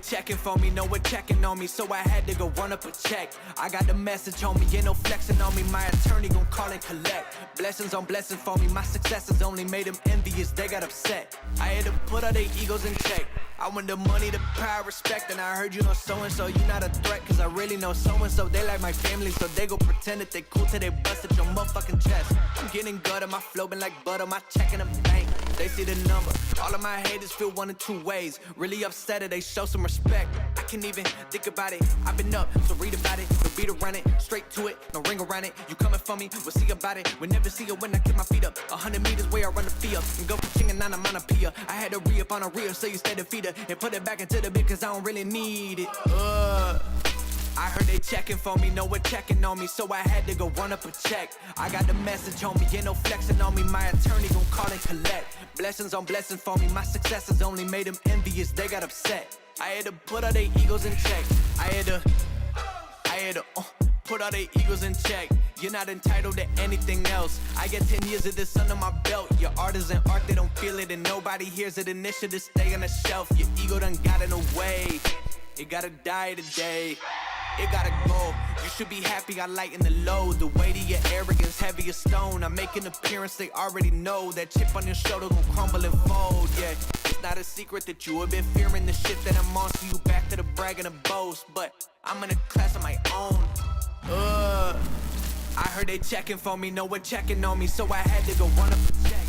checking for me, no one checking on me, so I had to go run up a check. I got the message on me, ain't no flexing on me, my attorney gon' call and collect. Blessings on blessings for me, my successes only made them envious, they got upset. I had to put all their egos in check. I want the money, the power, respect, and I heard you know so-and-so, you not a threat, cause I really know so-and-so, they like my family, so they go pretend that they cool till they busted your motherfucking chest. I'm getting gutter, my flow been like butter, my check in the bank, they see the number. All of my haters feel one of two ways, really upset it, they show some respect. I can't even think about it, I've been up, so read about it, no beat around it, straight to it, no ring around it. You coming for me, we'll see about it, we'll never see it when I kick my feet up. 100 meters where I run the fee up, and go for chinging on a monopia. I had to re-up on a reel, so you stay defeated, and put it back into the beat, cause I don't really need it. I heard they checking for me, no one checking on me, so I had to go run up a check. I got the message on me, ain't no flexing on me, my attorney gon' call and collect. Blessings on blessings for me, my successes only made them envious, they got upset. I had to put all their egos in check. I had to put all their egos in check. You're not entitled to anything else. I get 10 years of this under my belt. Your art isn't art, they don't feel it, and nobody hears it. Initiative stay on the shelf. Your ego done got in the way. It gotta die today. It gotta go. You should be happy I lighten the load. The weight of your arrogance, heavy as stone. I make an appearance, they already know. That chip on your shoulder gon' crumble and fold, yeah. It's not a secret that you have been fearing the shit that I'm on. So you back to the brag and the boast. But I'm in a class of my own. I heard they checking for me, no one checking on me, so I had to go run up a check.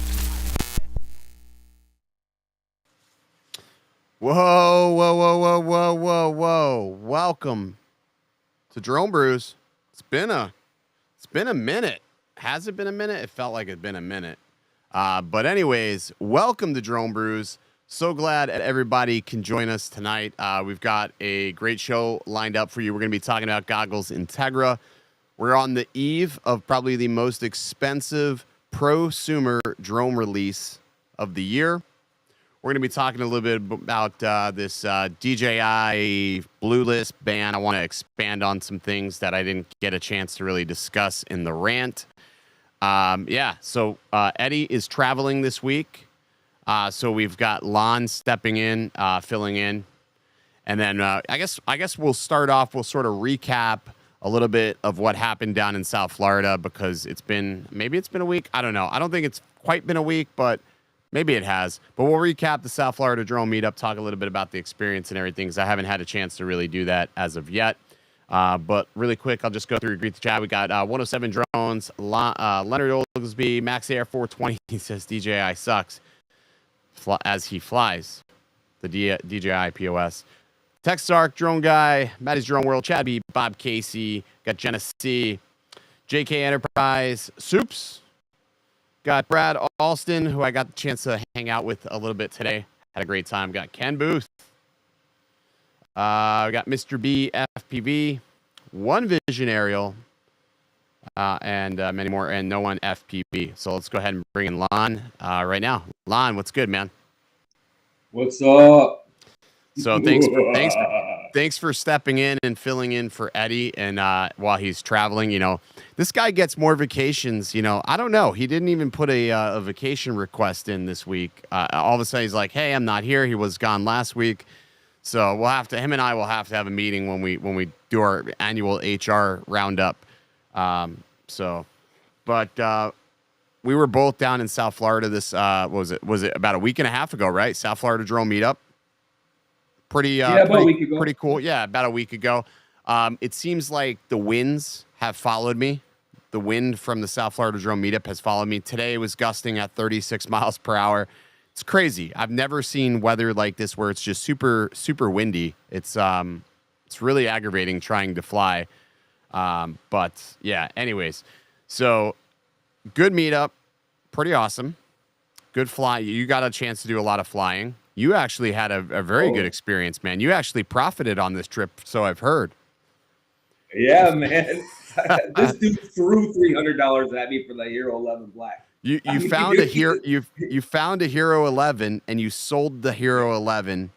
Whoa, whoa, whoa, whoa, whoa, whoa, whoa. Welcome to Drone Brews. It's been a minute. Has it been a minute? It felt like it'd been a minute. But anyways, welcome to Drone Brews. So glad that everybody can join us tonight. We've got a great show lined up for you. We're going to be talking about Goggles Integra. We're on the eve of probably the most expensive prosumer drone release of the year. We're going to be talking a little bit about this DJI Bluelist ban. I want to expand on some things that I didn't get a chance to really discuss in the rant. So Eddie is traveling this week. So we've got Lon stepping in, filling in. And then I guess we'll start off, we'll sort of recap a little bit of what happened down in South Florida, because maybe it's been a week. I don't know. I don't think it's quite been a week, but maybe it has. But we'll recap the South Florida drone meetup, talk a little bit about the experience and everything, because I haven't had a chance to really do that as of yet. But really quick, I'll just go through and greet the chat. We got 107 drones, Leonard Oglesby, Max Air 420. He says DJI sucks as he flies the DJI POS. Techstark, Drone Guy, Maddie's Drone World, Chad B, Bob Casey, got Jenna C, JK Enterprise, Soups, got Brad Alston, who I got the chance to hang out with a little bit today. Had a great time. Got Ken Booth. We got Mr. B, FPV, One Vision Aerial, and many more, and no one FPV. So let's go ahead and bring in Lon right now. Lon, what's good, man? What's up? So thanks for stepping in and filling in for Eddie, and while he's traveling, this guy gets more vacations. I don't know. He didn't even put a vacation request in this week. All of a sudden, he's like, "Hey, I'm not here." He was gone last week, so him and I will have to have a meeting when we do our annual HR roundup. We were both down in South Florida. This was it about a week and a half ago, right? South Florida drone meetup. About a week ago. Pretty cool. Yeah, about a week ago. It seems like the winds have followed me. The wind from the South Florida drone meetup has followed me. Today it was gusting at 36 miles per hour. It's crazy. I've never seen weather like this where it's just super, super windy. It's really aggravating trying to fly. But yeah, anyways. So good meetup. Pretty awesome. Good fly. You got a chance to do a lot of flying. You actually had a very good experience, man. You actually profited on this trip, so I've heard. Yeah, man. This dude threw $300 at me for the Hero 11 Black. You found a Hero 11 and you sold the Hero 11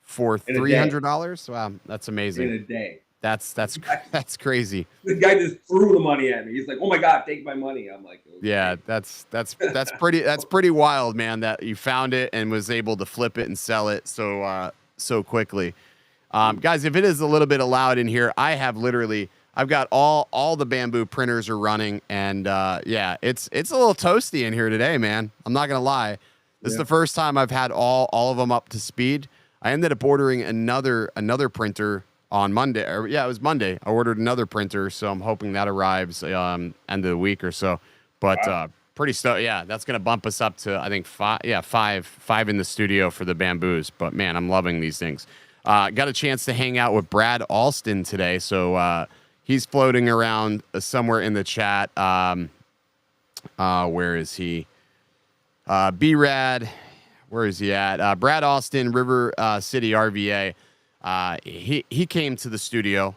for $300. Wow, that's amazing. In a day. That's crazy. The guy just threw the money at me. He's like, "Oh my God, take my money." I'm like, okay. Yeah, that's pretty wild, man. That you found it and was able to flip it and sell it so quickly. Guys, if it is a little bit loud in here, I've got all the bamboo printers are running, and yeah, it's a little toasty in here today, man. I'm not gonna lie. This is the first time I've had all of them up to speed. I ended up ordering another printer on Monday. It was Monday. I ordered another printer, so I'm hoping that arrives end of the week or so. But pretty stoked. Yeah, that's gonna bump us up to I think five. Yeah, five in the studio for the bamboos. But man, I'm loving these things. Got a chance to hang out with Brad Alston today, so he's floating around somewhere in the chat. Where is he? B-Rad, where is he at? Brad Alston, River City RVA. He came to the studio.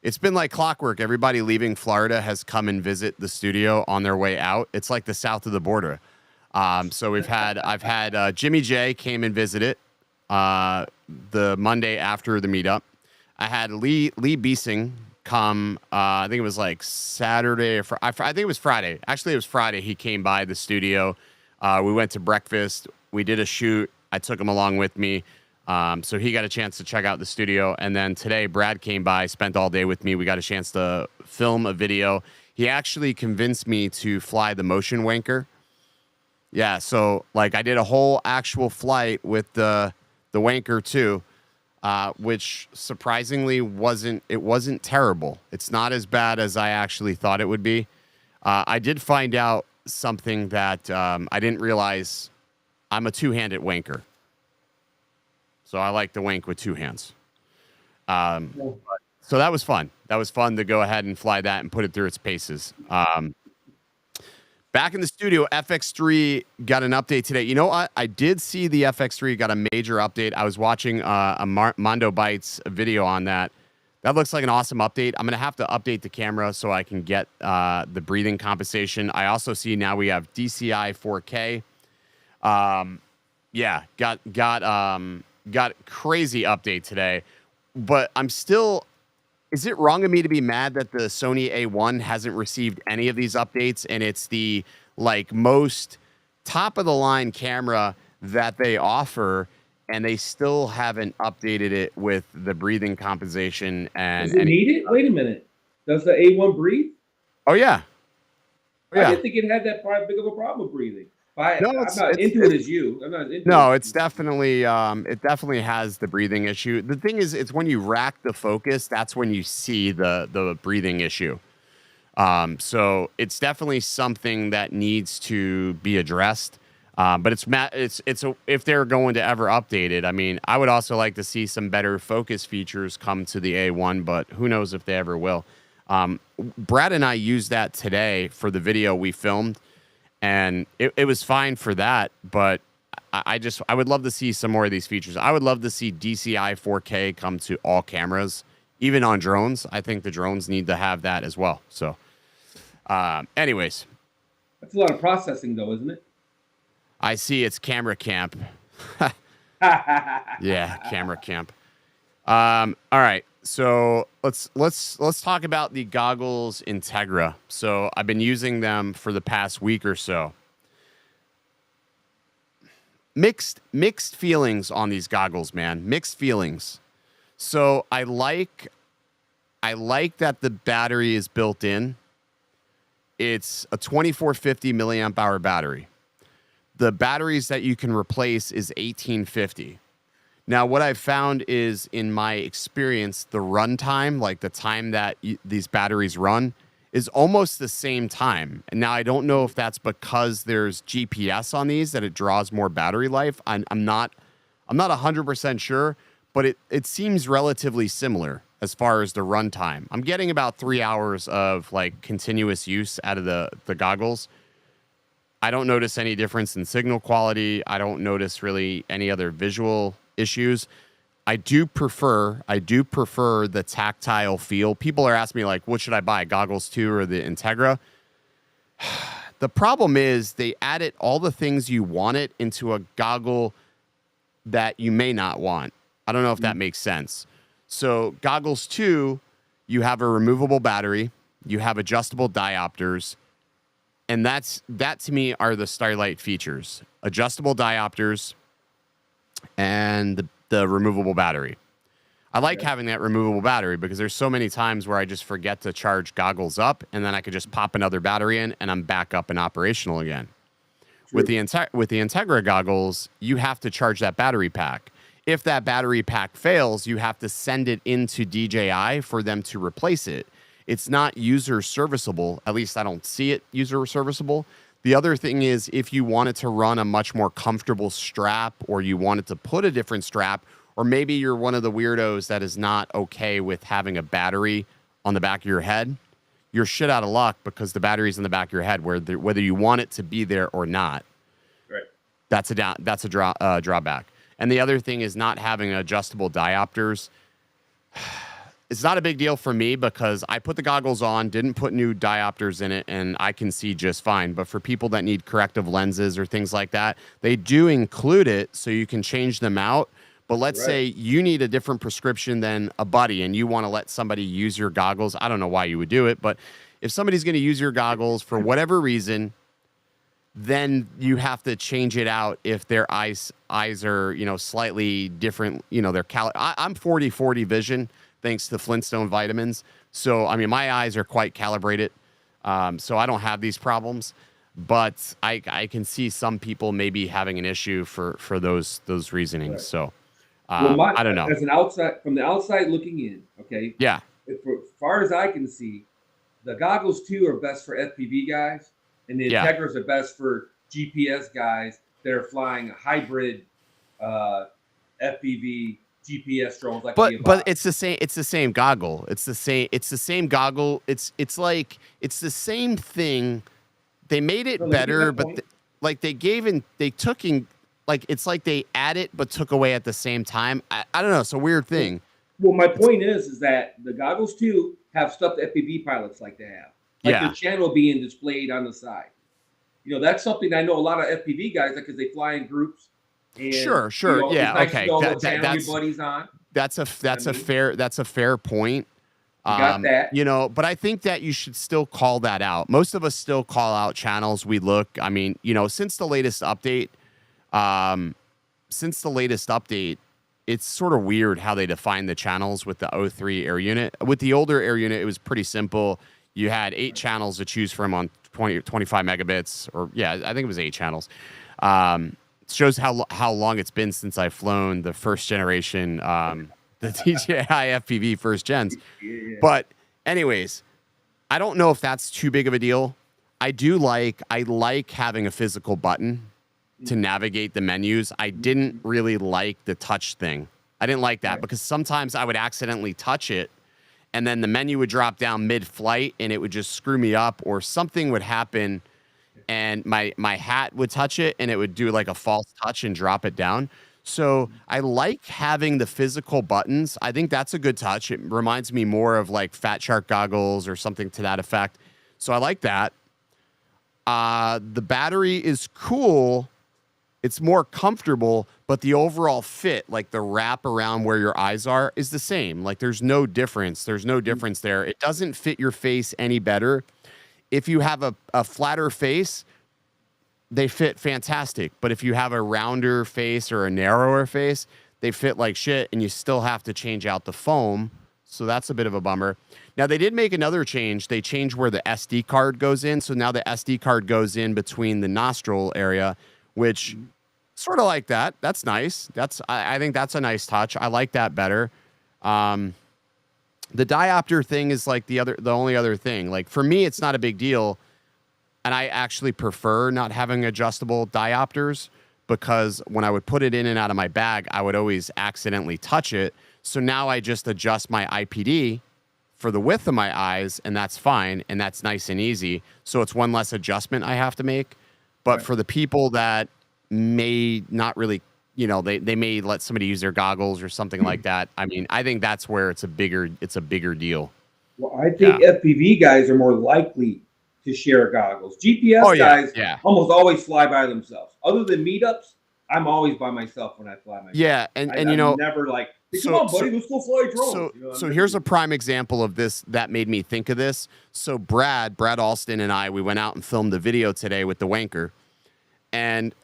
It's been like clockwork. Everybody leaving Florida has come and visit the studio on their way out. It's like the south of the border. So I've had Jimmy J came and visited the Monday after the meetup. I had Lee Beesing come. I think it was like Saturday or I think it was Friday. Actually, it was Friday. He came by the studio. We went to breakfast. We did a shoot. I took him along with me. So he got a chance to check out the studio. And then today, Brad came by, spent all day with me. We got a chance to film a video. He actually convinced me to fly the motion wanker. Yeah, so like I did a whole actual flight with the wanker too, which surprisingly wasn't terrible. It's not as bad as I actually thought it would be. I did find out something that I didn't realize. I'm a two-handed wanker. So I like to wank with two hands. So that was fun. That was fun to go ahead and fly that and put it through its paces. Back in the studio, FX3 got an update today. You know what? I did see the FX3 got a major update. I was watching a Mondo Bytes video on that. That looks like an awesome update. I'm going to have to update the camera so I can get the breathing compensation. I also see now we have DCI 4K. Yeah, got crazy update today, but I'm still. Is it wrong of me to be mad that the Sony A1 hasn't received any of these updates, and it's the like most top of the line camera that they offer, and they still haven't updated it with the breathing compensation? And does it need it? Wait a minute. Does the A1 breathe? Oh yeah. I didn't think it had that big of a problem with breathing. I'm not into it as you. I'm not into no, it. it's definitely it definitely has the breathing issue. The thing is, it's when you rack the focus, that's when you see the breathing issue. So it's definitely something that needs to be addressed. But if they're going to ever update it, I mean, I would also like to see some better focus features come to the A1, but who knows if they ever will. Brad and I used that today for the video we filmed. And it was fine for that, but I would love to see some more of these features. I would love to see DCI 4K come to all cameras, even on drones. I think the drones need to have that as well. So, anyways. That's a lot of processing, though, isn't it? I see it's camera camp. Yeah, camera camp. All right. So let's talk about the Goggles Integra. So I've been using them for the past week or so. Mixed feelings on these goggles, man. Mixed feelings. So I like that the battery is built in. It's a 2450 milliamp hour battery. The batteries that you can replace is 1850. Now, what I've found is, in my experience, the runtime, like the time that these batteries run, is almost the same time. And now I don't know if that's because there's GPS on these that it draws more battery life. I'm not 100% sure, but it seems relatively similar as far as the runtime. I'm getting about 3 hours of like continuous use out of the goggles. I don't notice any difference in signal quality. I don't notice really any other visual issues. I do prefer the tactile feel. People are asking me like, what should I buy, Goggles 2 or the Integra? The problem is they added all the things you wanted into a goggle that you may not want. I don't know if that makes sense. So Goggles 2, you have a removable battery, you have adjustable diopters, and that to me are the Starlight features. Adjustable diopters and the removable battery. I like having that removable battery because there's so many times where I just forget to charge goggles up, and then I could just pop another battery in, and I'm back up and operational again. True. With the Integra goggles, you have to charge that battery pack. If that battery pack fails, you have to send it into DJI for them to replace it. It's not user serviceable. At least I don't see it user serviceable. The other thing is if you wanted to run a much more comfortable strap, or you wanted to put a different strap, or maybe you're one of the weirdos that is not okay with having a battery on the back of your head, you're shit out of luck because the battery's in the back of your head, whether you want it to be there or not. Right. That's a drawback. And the other thing is not having adjustable diopters. It's not a big deal for me because I put the goggles on, didn't put new diopters in it, and I can see just fine. But for people that need corrective lenses or things like that, they do include it so you can change them out. But let's say you need a different prescription than a buddy and you want to let somebody use your goggles. I don't know why you would do it, but if somebody's going to use your goggles for whatever reason, then you have to change it out if their eyes are, slightly different, their I'm 40/40 vision thanks to Flintstone vitamins. So, I mean, my eyes are quite calibrated. So I don't have these problems, but I can see some people maybe having an issue for those reasonings. Right. So I don't know. From the outside looking in, okay? Yeah. As far as I can see, the goggles 2 are best for FPV guys, and the Integras are best for GPS guys that are flying a hybrid FPV GPS drones. Like but it's the same goggle. It's the same goggle. It's the same thing. They made it better, but it's like they added but took away at the same time. I don't know. It's a weird thing. Well, my point is that the goggles 2 have stuff that FPV pilots like to have. Like the channel being displayed on the side. That's something I know a lot of FPV guys, because they fly in groups. And, sure. Nice Okay. That's your buddies on. That's a fair point. You got that. But I think that you should still call that out. Most of us still call out channels. We look, I mean, since the latest update, it's sort of weird how they define the channels with the O3 air unit. With the older air unit, it was pretty simple. You had 8 channels to choose from on 25 megabits, or I think it was 8 channels. Shows how long it's been since I've flown the first generation, the DJI FPV first gens. Yeah. But anyways, I don't know if that's too big of a deal. I like having a physical button to navigate the menus. I didn't really like the touch thing. I didn't like that because sometimes I would accidentally touch it, and then the menu would drop down mid-flight, and it would just screw me up, or something would happen, and my hat would touch it, and it would do like a false touch and drop it down. So I like having the physical buttons. I think that's a good touch. It reminds me more of like Fat Shark goggles or something to that effect. So I like that. The battery is cool. It's more comfortable, but the overall fit, like the wrap around where your eyes are, is the same. Like there's no difference. There's no difference there. It doesn't fit your face any better. If you have a flatter face, they fit fantastic. But if you have a rounder face or a narrower face, they fit like shit, and you still have to change out the foam. So that's a bit of a bummer. Now, they did make another change. They changed where the SD card goes in. So now the SD card goes in between the nostril area, which sort of like that. That's nice. I think that's a nice touch. I like that better. The diopter thing is like the only other thing. Like for me, it's not a big deal. And I actually prefer not having adjustable diopters because when I would put it in and out of my bag, I would always accidentally touch it. So now I just adjust my IPD for the width of my eyes, and that's fine, and that's nice and easy. So it's one less adjustment I have to make. But for the people that may not really, they may let somebody use their goggles or something like that. I mean, I think that's where it's a bigger deal. Well, I think FPV guys are more likely to share goggles. GPS guys almost always fly by themselves. Other than meetups, I'm always by myself when I fly myself. Yeah, and I'm never like, hey, come on, buddy, let's go fly drones. So here's a prime example of this that made me think of this. So Brad Alston and we went out and filmed a video today with the Wanker, and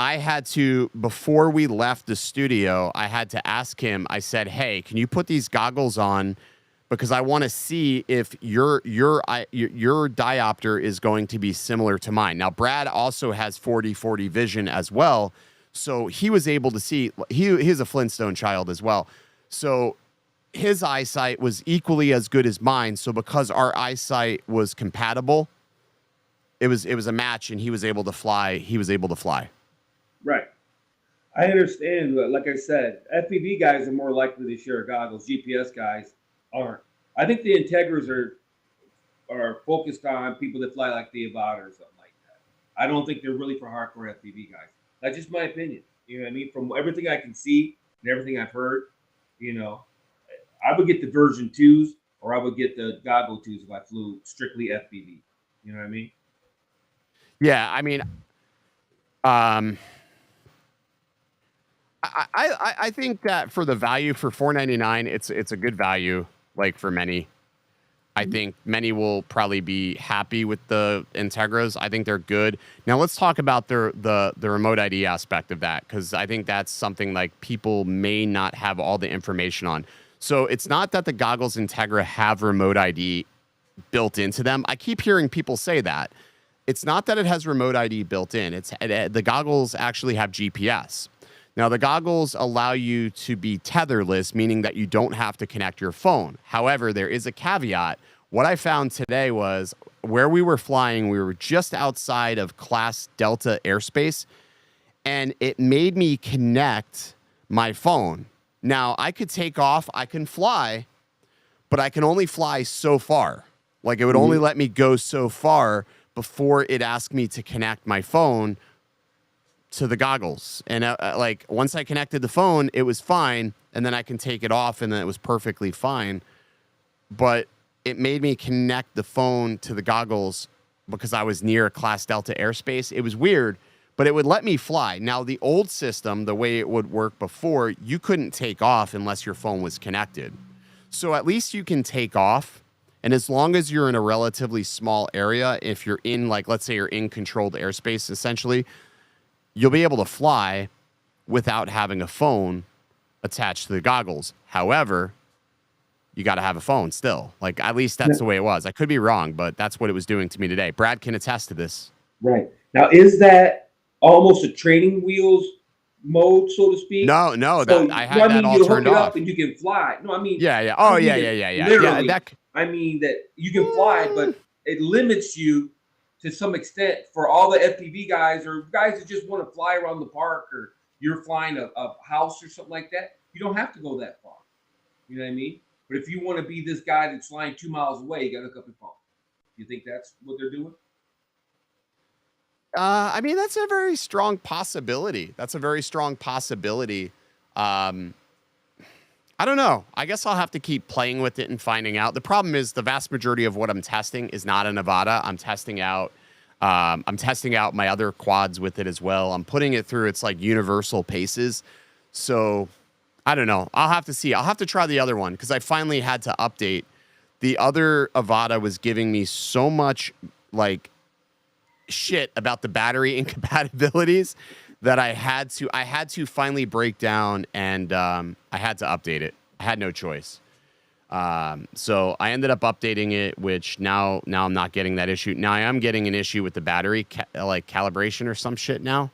I had to, before we left the studio, I had to ask him. I said, "Hey, can you put these goggles on? Because I want to see if your diopter is going to be similar to mine." Now, Brad also has 40/40 vision as well, so he was able to see. He's a Flintstone child as well, so his eyesight was equally as good as mine. So because our eyesight was compatible, it was a match, and he was able to fly. Right. I understand, but like I said, FPV guys are more likely to share goggles. GPS guys aren't. I think the Integras are focused on people that fly like the Avata or something like that. I don't think they're really for hardcore FPV guys. That's just my opinion. You know what I mean? From everything I can see and everything I've heard, you know, I would get the version 2s or I would get the goggle 2s if I flew strictly FPV. You know what I mean? Yeah, I mean, I think that for the value for $4.99, it's a good value. Like for many, I think many will probably be happy with the Integras. I think they're good. Now let's talk about the remote ID aspect of that, because I think that's something like people may not have all the information on. So it's not that the Goggles Integra have remote ID built into them. I keep hearing people say that. It's not that it has remote ID built in. The goggles actually have GPS. Now, the goggles allow you to be tetherless, meaning that you don't have to connect your phone. However, there is a caveat. What I found today was where we were flying, we were just outside of Class Delta airspace, and it made me connect my phone. Now, I could take off, I can fly, but I can only fly so far. Like, it would only let me go so far before it asked me to connect my phone to the goggles. And like once I connected the phone, it was fine. And then I can take it off and then it was perfectly fine. But it made me connect the phone to the goggles because I was near Class Delta airspace. It was weird, but it would let me fly. Now, the old system, the way it would work before, you couldn't take off unless your phone was connected. So at least you can take off. And as long as you're in a relatively small area, if you're in, like, let's say you're in controlled airspace, essentially, you'll be able to fly without having a phone attached to the goggles. However, you got to have a phone still. Like, at least that's the way it was. I could be wrong, but that's what it was doing to me today. Brad can attest to this. Right. Now, is that almost a training wheels mode, so to speak? No, So, I had that all turned off. Up and you can fly. No, I mean, yeah. Oh, yeah. Literally, Yeah, I mean that you can fly, but it limits you to some extent for all the FPV guys or guys that just want to fly around the park, or you're flying a house or something like that. You don't have to go that far. You know what I mean? But if you want to be this guy that's flying 2 miles away, you got to hook up your phone. You think that's what they're doing? I mean, that's a very strong possibility. I don't know. I guess I'll have to keep playing with it and finding out. The problem is the vast majority of what I'm testing is not a Nevada. I'm testing out my other quads with it as well. I'm putting it through its like universal paces. So I don't know. I'll have to see. I'll have to try the other one because I finally had to update. The other Avata was giving me so much like shit about the battery incompatibilities that I had to finally break down, and I had to update it. I had no choice. So I ended up updating it, which now I'm not getting that issue. Now I am getting an issue with the battery like calibration or some shit now.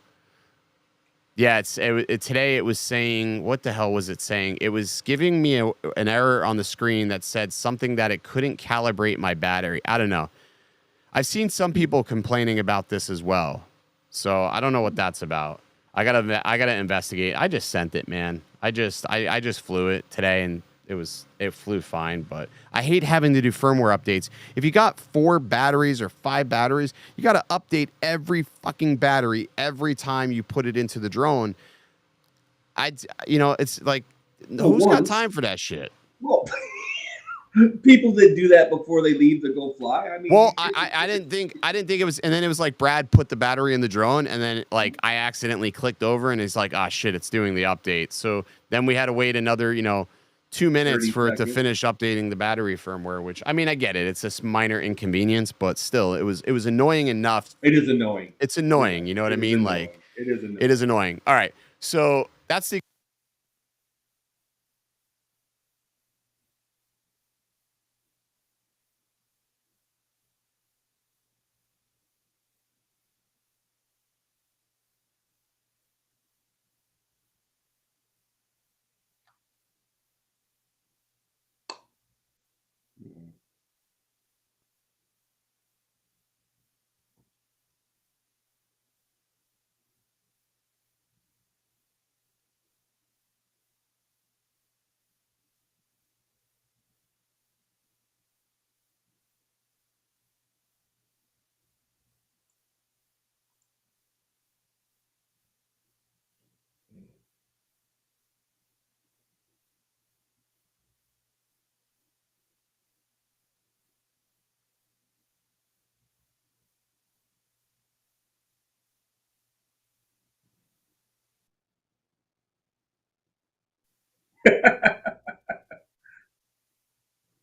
Yeah, today it was saying, what the hell was it saying? It was giving me an error on the screen that said something that it couldn't calibrate my battery. I don't know. I've seen some people complaining about this as well. So I don't know what that's about. I gotta investigate. I just sent it, man. I just flew it today and it flew fine. But I hate having to do firmware updates. If you got 4 batteries or 5 batteries, you gotta update every fucking battery every time you put it into the drone. It's like, who's got time for that shit? Well, people that do that before they leave to go fly. I mean, well, I didn't think it was, and then it was like Brad put the battery in the drone, and then like I accidentally clicked over, and it's like, ah, shit, it's doing the update. So then we had to wait another, 2 minutes for it to finish updating the battery firmware. Which, I mean, I get it; it's this minor inconvenience, but still, it was annoying enough. It is annoying. It's annoying, you know what I mean? Like, It is annoying. It is annoying. All right. So that's the.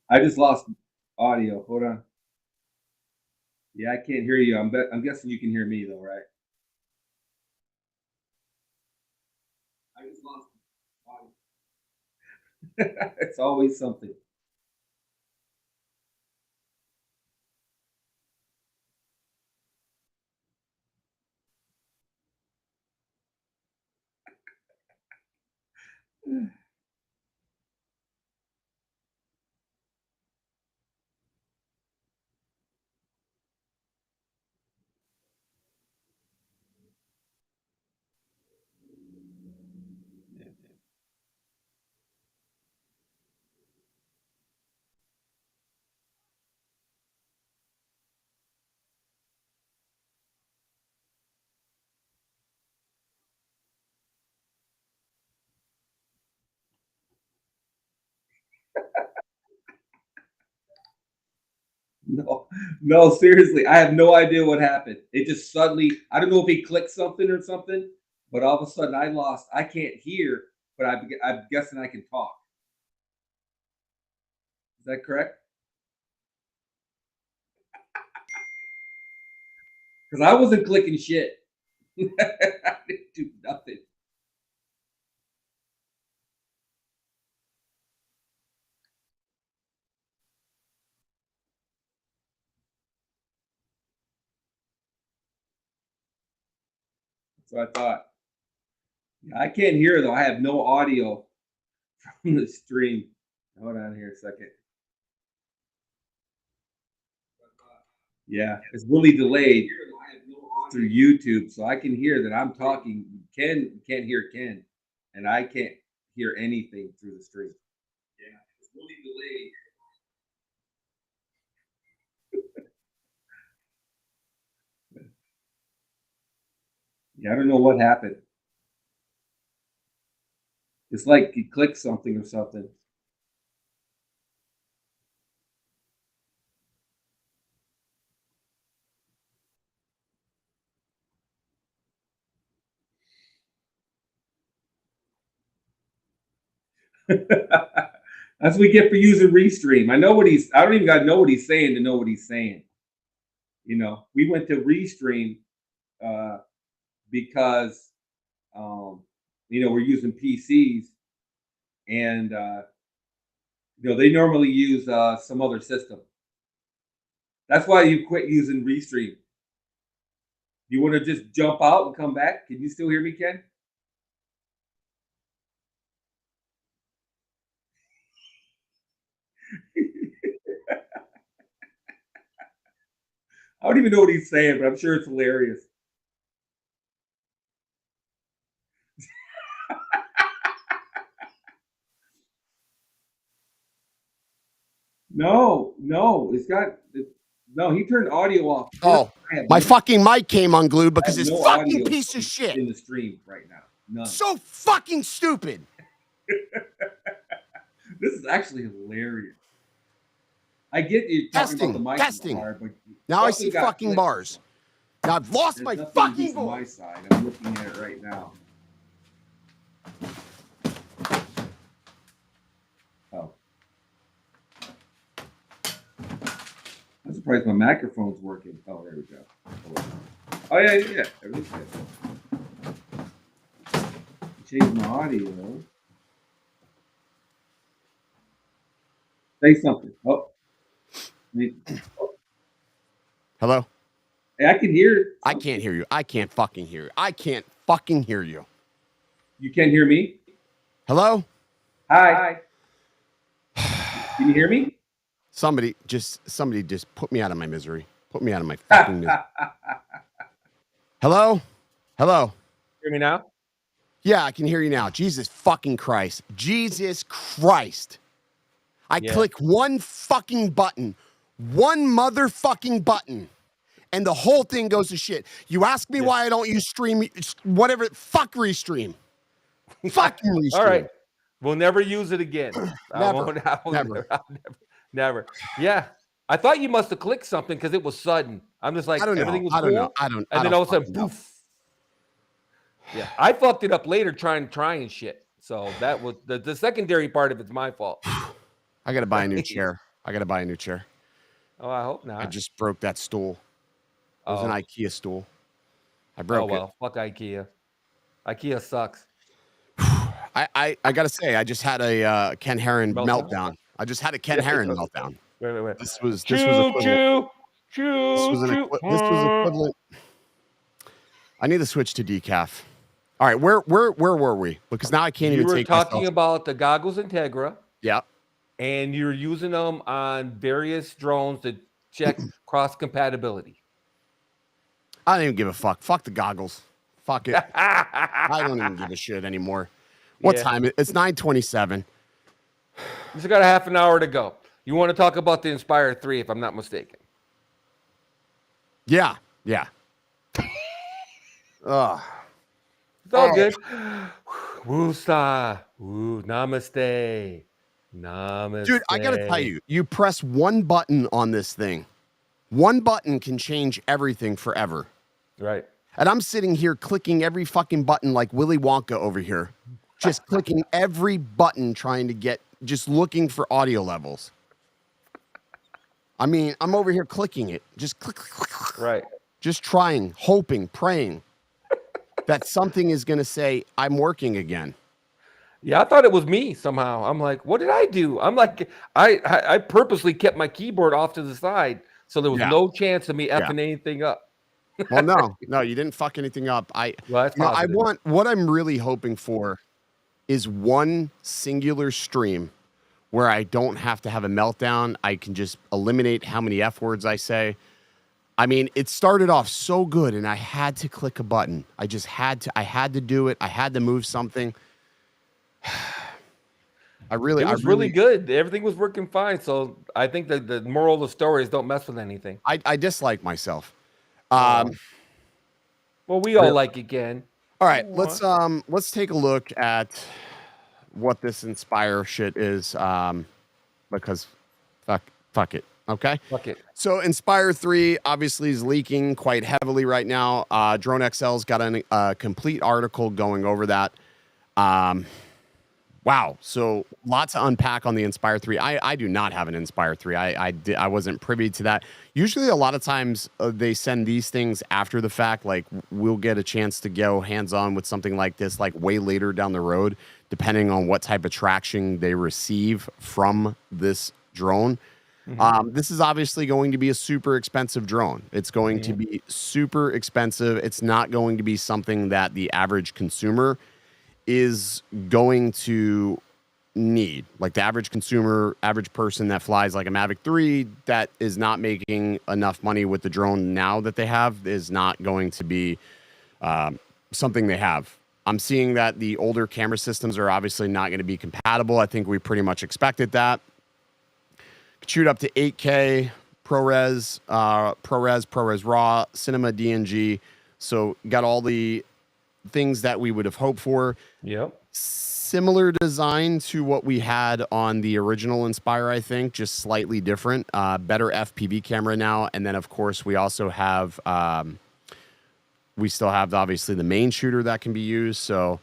I just lost audio. Hold on. Yeah, I can't hear you. I'm guessing you can hear me though, right? I just lost audio. It's always something. No, no, seriously, I have no idea what happened. It just suddenly, I don't know if he clicked something or something, but all of a sudden I can't hear, but I'm guessing I can talk. Is that correct? Because I wasn't clicking shit. I didn't do nothing. So I thought, yeah, I can't hear though. I have no audio from the stream. Hold on here a second. Yeah, it's really delayed through YouTube, so I can hear that I'm talking. Ken can't hear Ken, and I can't hear anything through the stream. Yeah, it's really delayed. Yeah, I don't know what happened. It's like you clicked something or something. That's what we get for using Restream. I don't even got to know what he's saying to know what he's saying. You know, we went to Restream uh, because, we're using PCs and, they normally use some other system. That's why you quit using Restream. You want to just jump out and come back? Can you still hear me, Ken? I don't even know what he's saying, but I'm sure it's hilarious. No, no. He turned audio off. Oh, my fucking mic came unglued because this fucking audio piece of shit. in the stream right now. None. So fucking stupid. This is actually hilarious. I get you talking about the mic Testing. hard, but Now I see fucking clicked. bars. Now I've lost my There's fucking nothing on my voice. side. I'm looking at it right now. Oh. I'm surprised my microphone's working. Oh, there we go. Oh yeah. Everything's good. change my audio. Say something. Oh. Hello? Hey, I can hear. I can't hear you. I can't fucking hear you. I can't fucking hear you. You can't hear me? Hello? Hi. Can you hear me? Somebody just put me out of my misery. Put me out of my fucking misery. Hello? Hello? Hear me now? Yeah, I can hear you now. Jesus fucking Christ. Jesus Christ. I click one fucking button. One motherfucking button. And the whole thing goes to shit. You ask me why I don't use stream, whatever, fuck Restream. Fucking Restream. All right. We'll never use it again. Never. Yeah. I thought you must have clicked something because it was sudden. I'm just like, everything was cool. And then all of a sudden, poof. Yeah. I fucked it up later trying shit. So that was the secondary part of it's my fault. I got to buy a new chair. Oh, I hope not. I just broke that stool. It was an IKEA stool. I broke it. Fuck IKEA. IKEA sucks. I gotta say, I just had a Ken Heron meltdown. I just had a Ken Heron meltdown. Wait. This was equivalent. I need to switch to decaf. All right, where were we? Because now I can't even take. You were talking about the Goggles Integra. Yeah. And you're using them on various drones to check cross compatibility. I don't even give a fuck. Fuck the goggles. Fuck it. I don't even give a shit anymore. What time? It's 9:27. You just got a half an hour to go. You want to talk about the Inspire 3, if I'm not mistaken. Yeah. Ugh. It's all good. Woo-sa. Woo. Namaste. Dude, I got to tell you, you press one button on this thing. One button can change everything forever. Right. And I'm sitting here clicking every fucking button like Willy Wonka over here. Just clicking every button trying to just looking for audio levels. I mean, I'm over here clicking it. Just click. Right. Just trying, hoping, praying that something is going to say, I'm working again. Yeah, I thought it was me somehow. I'm like, what did I do? I'm like, I purposely kept my keyboard off to the side so there was no chance of me effing anything up. Well, no, you didn't fuck anything up. I want what I'm really hoping for is one singular stream where I don't have to have a meltdown. I can just eliminate how many F words I say. I mean, it started off so good and I had to click a button. I had to do it. I had to move something. It was really good. Everything was working fine. So I think that the moral of the story is don't mess with anything. I dislike myself. Well, we all like it, Ken. All right, let's take a look at what this Inspire shit is, because fuck it, okay? Fuck it. So Inspire 3 obviously is leaking quite heavily right now. Drone XL's got a complete article going over that. Wow, so lots to unpack on the Inspire 3. I do not have an Inspire 3. I wasn't privy to that. Usually a lot of times they send these things after the fact. Like we'll get a chance to go hands-on with something like this like way later down the road, depending on what type of traction they receive from this drone. Mm-hmm. This is obviously going to be a super expensive drone. It's going to be super expensive. It's not going to be something that the average consumer is going to need. Like the average consumer, average person that flies like a Mavic 3 that is not making enough money with the drone now that they have is not going to be something they have. I'm seeing that the older camera systems are obviously not going to be compatible. I think we pretty much expected that. Shoot up to 8K, ProRes RAW, Cinema DNG. So got all the things that we would have hoped for. Yep. Similar design to what we had on the original Inspire, I think, just slightly different. Better FPV camera now. And then, of course, we also have, we still have, obviously, the main shooter that can be used. So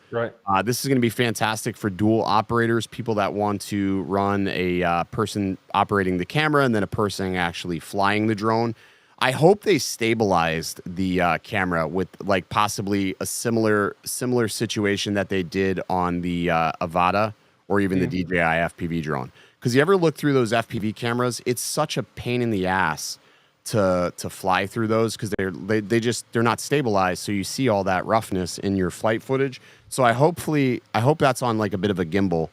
this is going to be fantastic for dual operators, people that want to run a person operating the camera and then a person actually flying the drone. I hope they stabilized the camera with like possibly a similar situation that they did on the Avata or even the DJI FPV drone. Because you ever look through those FPV cameras, it's such a pain in the ass to fly through those because they're not stabilized. So you see all that roughness in your flight footage. So I hope that's on like a bit of a gimbal,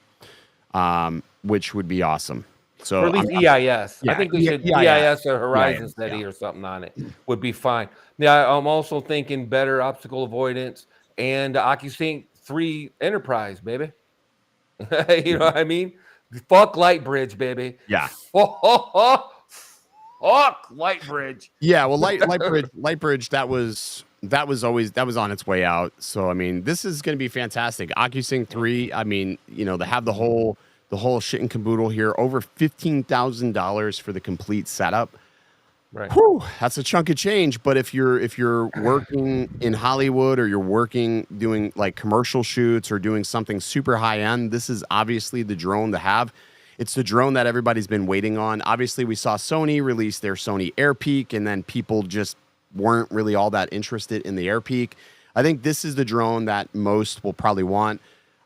which would be awesome. So or at least EIS. Yeah, I think they should EIS or Horizon Steady or something on it would be fine. Yeah, I'm also thinking better obstacle avoidance and OcuSync 3 Enterprise, baby. You know what I mean? Fuck Lightbridge, baby. Yeah. Fuck Lightbridge. Yeah, well, Lightbridge, that was on its way out. So I mean, this is going to be fantastic. OcuSync 3. I mean, you know, they have the whole shit and caboodle here. Over $15,000 for the complete setup. Right. Whew, that's a chunk of change. But if you're working in Hollywood or you're working doing like commercial shoots or doing something super high end, this is obviously the drone to have. It's the drone that everybody's been waiting on. Obviously, we saw Sony release their Sony AirPeak, and then people just weren't really all that interested in the AirPeak. I think this is the drone that most will probably want.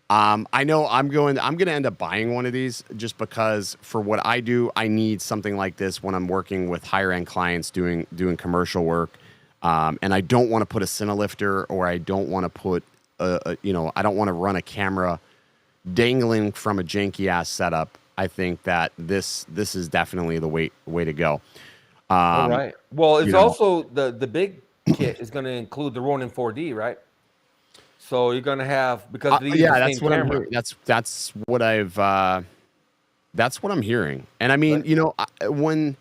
I know I'm going to end up buying one of these just because for what I do, I need something like this when I'm working with higher end clients doing commercial work. And I don't want to put a Cinelifter, or I don't want to put I don't want to run a camera dangling from a janky ass setup. I think that this is definitely the way to go. All right. Well, it's also the big kit is going to include the Ronin 4D, right? So you're going to have because that's what I'm hearing. That's what I'm hearing. And I mean, when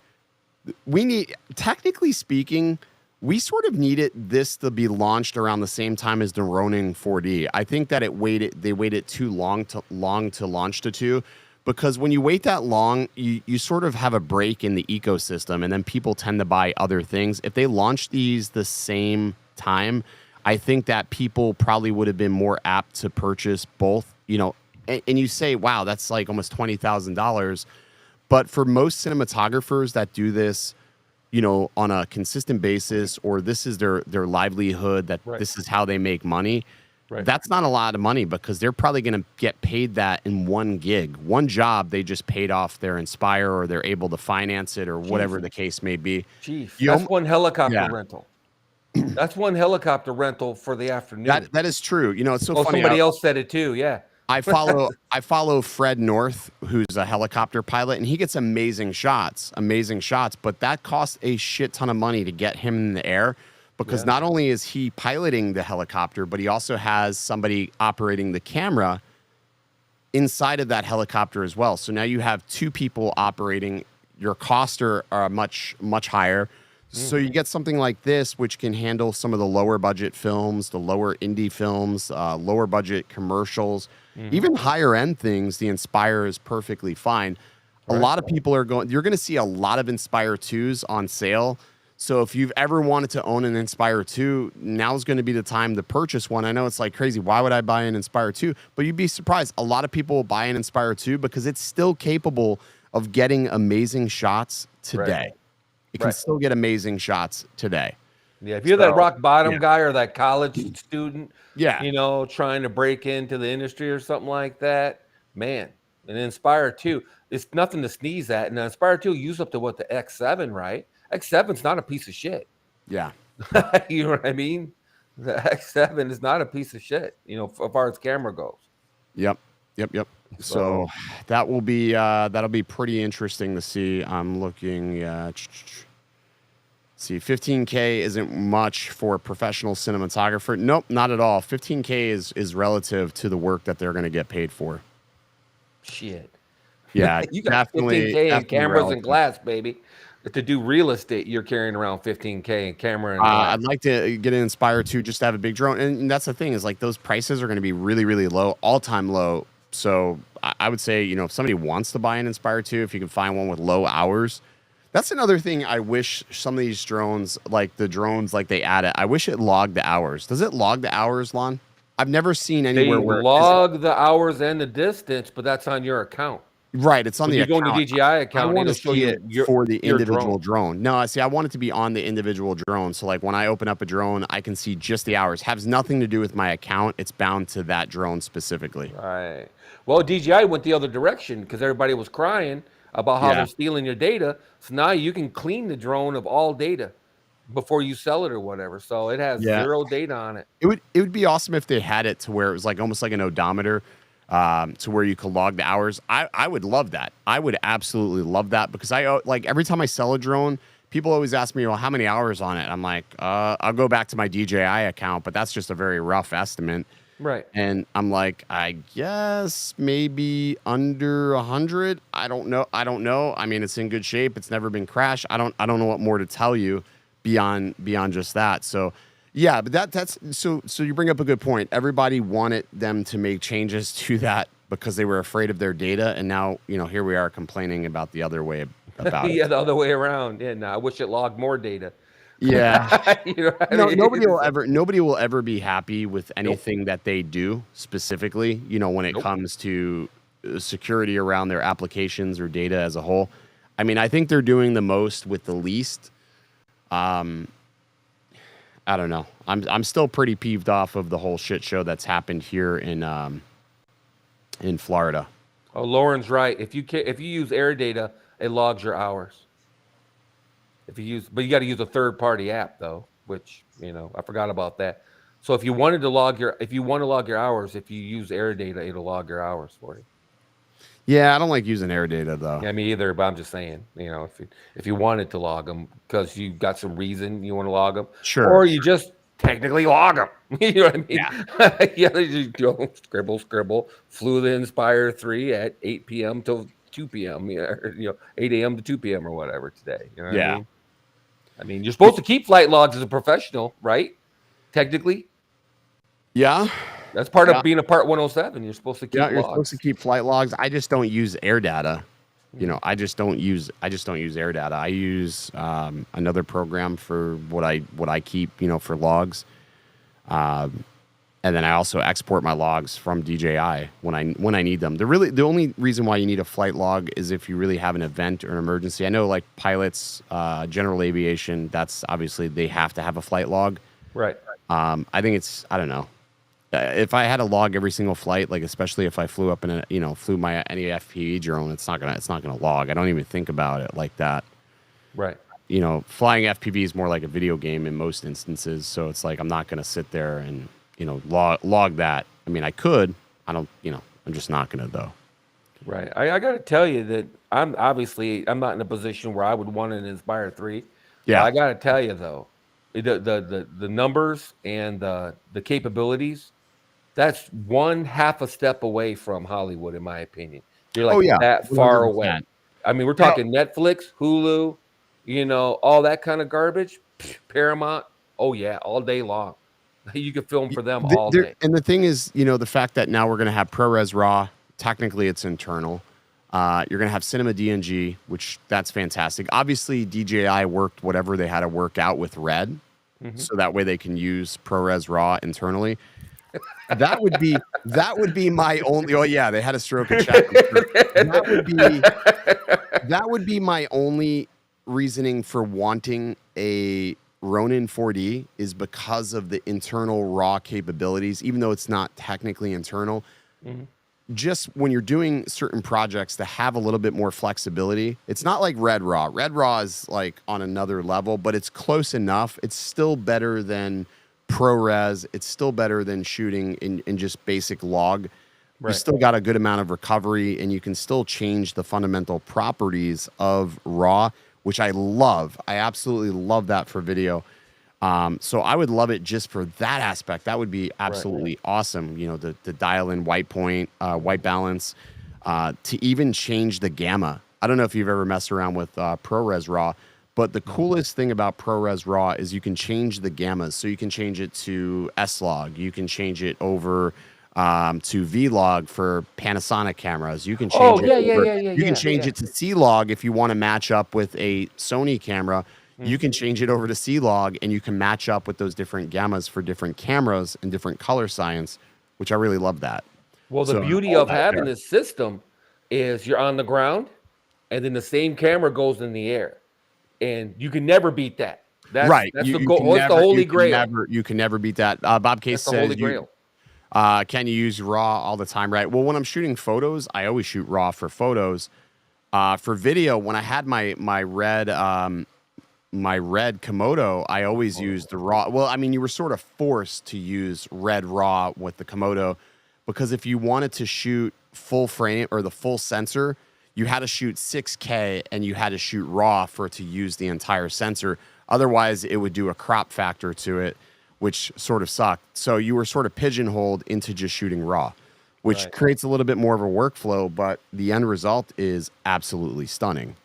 we need, technically speaking, we sort of needed this to be launched around the same time as the Ronin 4D. I think that they waited too long to launch the two. Because when you wait that long, you sort of have a break in the ecosystem, and then people tend to buy other things. If they launch these the same time, I think that people probably would have been more apt to purchase both. And you say, wow, that's like almost $20,000. But for most cinematographers that do this, on a consistent basis, or this is their livelihood, that this is how they make money. Right. That's not a lot of money because they're probably going to get paid that in one gig. One job, they just paid off their Inspire, or they're able to finance it, or whatever the case may be. Chief, that's one helicopter rental. That's one helicopter rental for the afternoon. That is true. It's so funny. Somebody else said it too. Yeah. I follow Fred North, who's a helicopter pilot, and he gets amazing shots, but that costs a shit ton of money to get him in the air. Because not only is he piloting the helicopter, but he also has somebody operating the camera inside of that helicopter as well. So now you have two people operating. Your costs are much, much higher. So you get something like this, which can handle some of the lower budget films, the lower indie films, lower budget commercials, even higher end things. The Inspire is perfectly fine. A lot of people you're going to see a lot of Inspire 2s on sale. So if you've ever wanted to own an Inspire 2, now's going to be the time to purchase one. I know it's like crazy. Why would I buy an Inspire 2? But you'd be surprised. A lot of people will buy an Inspire 2 because it's still capable of getting amazing shots today. It can still get amazing shots today. Yeah, if you're that rock bottom guy or that college student, Yeah. Trying to break into the industry or something like that, man, an Inspire 2, it's nothing to sneeze at. And an Inspire 2 use up to what, the X7, right? X7's not a piece of shit. Yeah. You know what I mean? The X7 is not a piece of shit, as far as camera goes. Yep. So that'll be pretty interesting to see. I'm looking see, 15K isn't much for a professional cinematographer. Nope, not at all. 15K is relative to the work that they're going to get paid for. Shit. Yeah, you got 15K in cameras and glass, baby. To do real estate, you're carrying around 15K in camera and glass. I'd like to get an Inspire 2 just to have a big drone. And that's the thing is, like, those prices are going to be really, really low, all-time low. So I would say, if somebody wants to buy an Inspire 2, if you can find one with low hours. That's another thing I wish some of these drones, like the drones like they added, I wish it logged the hours. Does it log the hours, Lon? I've never seen anywhere they where log the hours and the distance, but that's on your account. Right, it's on the account. You go on the DJI account, I want to show see you it for the individual drone. No, see, I want it to be on the individual drone. So like when I open up a drone, I can see just the hours. Has nothing to do with my account. It's bound to that drone specifically. Right. Well, DJI went the other direction because everybody was crying about how they're stealing your data. So now you can clean the drone of all data before you sell it or whatever. So it has zero data on it. It would be awesome if they had it to where it was like almost like an odometer. To where you could log the hours. I would love that. I would absolutely love that because I like every time I sell a drone, people always ask me, well, how many hours on it? I'm like, I'll go back to my DJI account, but that's just a very rough estimate. Right. And I'm like, I guess maybe under 100. I don't know. I mean, it's in good shape. It's never been crashed. I don't know what more to tell you beyond just that. So yeah, but that's so you bring up a good point. Everybody wanted them to make changes to that because they were afraid of their data. And now, here we are complaining about the other way about it. Yeah, the other way around. Yeah, no, I wish it logged more data. Yeah. Nobody will ever be happy with anything that they do specifically, when it comes to security around their applications or data as a whole. I mean, I think they're doing the most with the least. I don't know. I'm still pretty peeved off of the whole shit show that's happened here in Florida. Oh, Lauren's right. If you use air data, it logs your hours. But you got to use a third party app though, which I forgot about that. So if you want to log your hours, if you use air data, it'll log your hours for you. Yeah, I don't like using air data though. Yeah, me either. But I'm just saying, if you wanted to log them because you got some reason you want to log them, sure, or you just technically log them. You know what I mean? Yeah. You scribble. Flew the Inspire 3 at 8 p.m. till 2 p.m. 8 a.m. to 2 p.m. or whatever today. You know what I mean? I mean, you're supposed to keep flight logs as a professional, right? Technically. Yeah. That's part of being a Part 107. You're supposed to keep logs. You're supposed to keep flight logs. I just don't use air data. I just don't use air data. I use another program for what I keep, for logs. And then I also export my logs from DJI when I need them. The only reason why you need a flight log is if you really have an event or an emergency. I know like pilots, general aviation, that's obviously they have to have a flight log. Right. I think I don't know. If I had to log every single flight, like especially if I flew up in flew my any FPV drone, it's not gonna log. I don't even think about it like that. Right. Flying FPV is more like a video game in most instances, so it's like I'm not gonna sit there and log that. I mean, I could. I don't. I'm just not gonna though. Right. I got to tell you that I'm not in a position where I would want an Inspire 3. Yeah. I got to tell you though, the numbers and the capabilities. That's one half a step away from Hollywood, in my opinion. You're like that far 100%. Away. I mean, we're talking Netflix, Hulu, all that kind of garbage. Paramount. Oh yeah, all day long. You can film for them all day. And the thing is, the fact that now we're going to have ProRes RAW. Technically, it's internal. You're going to have Cinema DNG, which that's fantastic. Obviously, DJI worked whatever they had to work out with Red, so that way they can use ProRes RAW internally. That would be my only. Oh yeah, they had a stroke of chat. That would be my only reasoning for wanting a Ronin 4D is because of the internal RAW capabilities, even though it's not technically internal. Just when you're doing certain projects to have a little bit more flexibility. It's not like Red RAW. Red RAW is like on another level, but it's close enough. It's still better than ProRes. It's still better than shooting in just basic log. Right. You still got a good amount of recovery, and you can still change the fundamental properties of RAW, which I love. I absolutely love that for video. So I would love it just for that aspect. That would be absolutely awesome. To dial in white point, white balance, to even change the gamma. I don't know if you've ever messed around with ProRes RAW, but the coolest thing about ProRes RAW is you can change the gammas. So you can change it to S-Log. You can change it over to V-Log for Panasonic cameras. You can change You can change it to C-Log if you want to match up with a Sony camera. You can change it over to C-Log, and you can match up with those different gammas for different cameras and different color science, which I really love that. Well, the beauty of having this system is you're on the ground, and then the same camera goes in the air, and you can never beat that. That's right. That's the goal. What's the holy grail? You can never beat that. Bob Case That's the holy says grail. Can you use RAW all the time? Right. Well, when I'm shooting photos, I always shoot RAW for photos. For video, when I had my red Komodo, I always used the RAW. Well, I mean, you were sort of forced to use red RAW with the Komodo because if you wanted to shoot full frame or the full sensor, you had to shoot 6K and you had to shoot RAW for it to use the entire sensor. Otherwise, it would do a crop factor to it, which sort of sucked. So you were sort of pigeonholed into just shooting RAW, which creates a little bit more of a workflow, but the end result is absolutely stunning.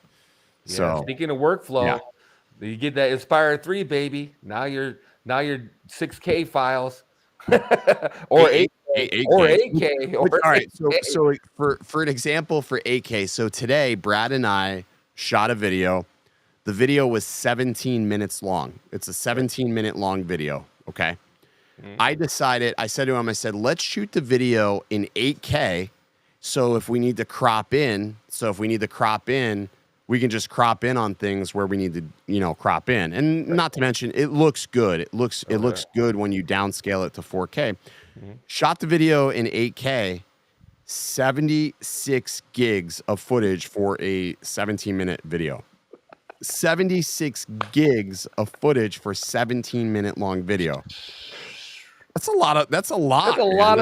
Yeah, so speaking of workflow, you get that Inspire 3, baby. Now you're 6K files or 8K or 8K. All right, so for an example for 8K, so today Brad and I shot a video. The video was 17 minutes long. It's a 17-minute long video, okay? Mm-hmm. I said to him, let's shoot the video in 8K. So if we need to crop in, we can just crop in on things where we need to, crop in. And not to mention, it looks good. It looks good when you downscale it to 4K. Mm-hmm. Shot the video in 8K, 76 gigs of footage for a 17-minute video. 76 gigs of footage for 17-minute long video. That's a lot of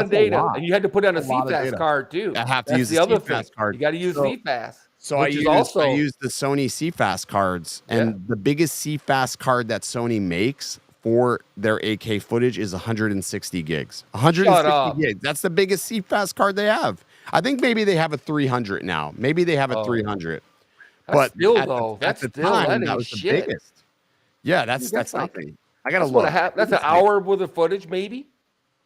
data. And you had to put on a CFast card too. I have to use the CFast card. You got to use CFast. So I use the Sony CFast cards, and the biggest CFast card that Sony makes for their 8K footage is 160 gigs. 160 gigs. That's the biggest CFast card they have. I think maybe they have a 300 now. Maybe they have a 300. But still, at the time, that was the biggest. Yeah, that's nothing. I gotta look. That's an hour worth of footage, maybe.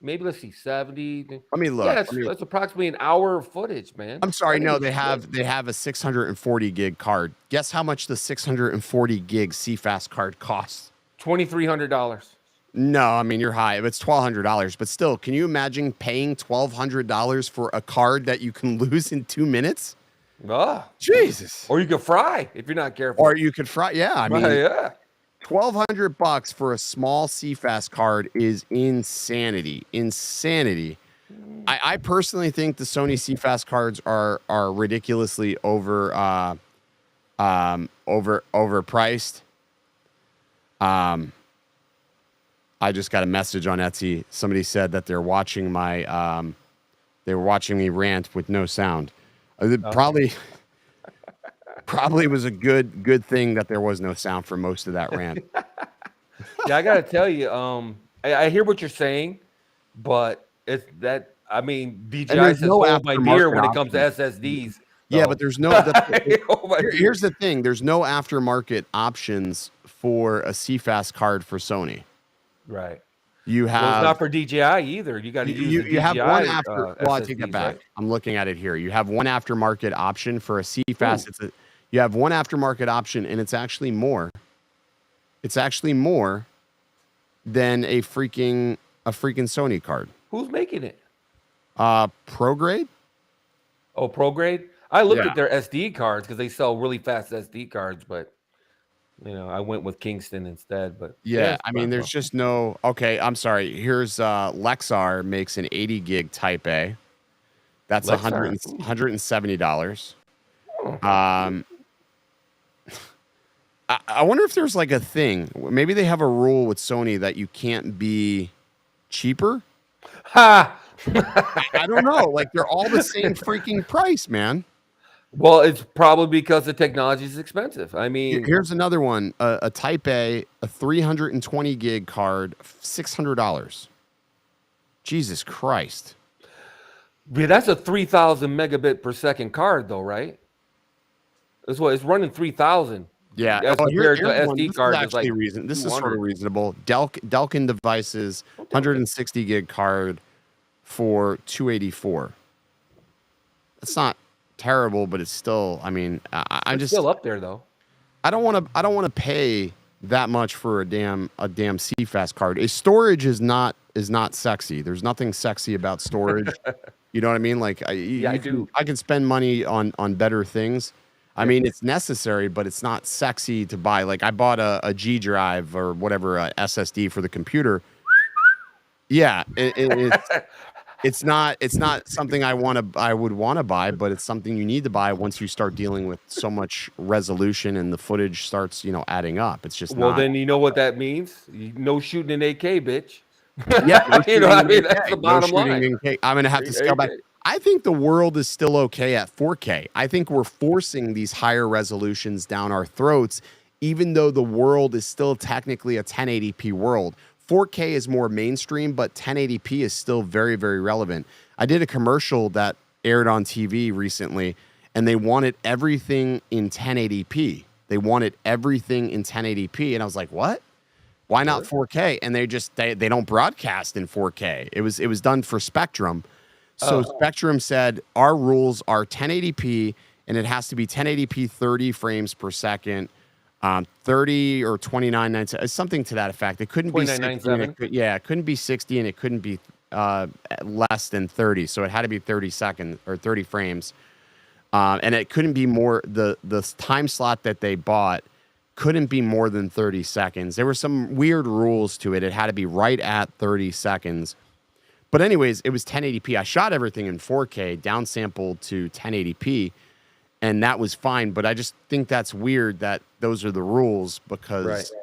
Let's see, 70. Let me look. Yeah, that's approximately an hour of footage, man. I'm sorry, no, they have a 640 gig card. Guess how much the 640 gig CFast card costs? $2,300. No, I mean you're high. It's $1,200, but still, can you imagine paying $1,200 for a card that you can lose in 2 minutes? Jesus. Or you could fry if you're not careful. Or you could fry. Yeah, I mean, $1,200 for a small CFast card is insanity. I personally think the Sony CFast cards are ridiculously overpriced. I just got a message on Etsy. Somebody said that they're watching they were watching me rant with no sound. Probably was a good thing that there was no sound for most of that rant. Yeah, I gotta tell you, I hear what you're saying, but it's that DJI says hold my deer when it comes to SSDs. So. Yeah, but there's no. Here's the thing: there's no aftermarket options for a CFast card for Sony. Right. You have it's not for DJI either. You got to use the DJI. Have one after. Well, I take that back. Right? I'm looking at it here. You have one aftermarket option for a CFast. You have one aftermarket option, and it's actually more. It's actually more than a freaking Sony card. Who's making it? ProGrade. Oh, ProGrade. I looked at their SD cards because they sell really fast SD cards, but. I went with Kingston instead, but I mean, there's just no. Okay, I'm sorry. Here's Lexar makes an 80 gig Type A. That's $170. I wonder if there's like a thing. Maybe they have a rule with Sony that you can't be cheaper. Ha! I don't know. Like they're all the same freaking price, man. Well, it's probably because the technology is expensive. I mean, here's another one: a Type A, a 320 gig card, $600. Jesus Christ! Yeah, that's a 3,000 megabit per second card, though, right? That's what it's running 3,000. Yeah, compared to SD card. This is sort of reasonable. Delkin devices, 160 gig card for $284. That's not terrible, but it's still. I mean, I'm just still up there though. I don't want to pay that much for a damn CFast card. A storage is not is not sexy. There's nothing sexy about storage. You know what I mean? Like I do. I can spend money on better things. I mean, it's necessary, but it's not sexy to buy. Like I bought a G drive or whatever, a SSD for the computer. Yeah, it's not something I would want to buy, but it's something you need to buy once you start dealing with so much resolution and the footage starts, adding up. It's just then you know what that means? No shooting an AK, bitch. Yeah, you know what I mean? That's the bottom line. I'm gonna have to scale back. I think the world is still okay at 4K. I think we're forcing these higher resolutions down our throats, even though the world is still technically a 1080p world. 4K is more mainstream, but 1080p is still very, very relevant. I did a commercial that aired on TV recently, and they wanted everything in 1080p. They wanted everything in 1080p, and I was like, what? Why not 4K? And they don't broadcast in 4K. It was done for Spectrum. So Spectrum said our rules are 1080p, and it has to be 1080p 30 frames per second. 30 or 29.97, something to that effect. It couldn't be 60. It couldn't be 60, and it couldn't be less than 30. So it had to be 30 seconds or 30 frames, and it couldn't be more. The time slot that they bought couldn't be more than 30 seconds. There were some weird rules to it. It had to be right at 30 seconds. But anyways, it was 1080p. I shot everything in 4K, downsampled to 1080p. And that was fine, but I just think that's weird that those are the rules because,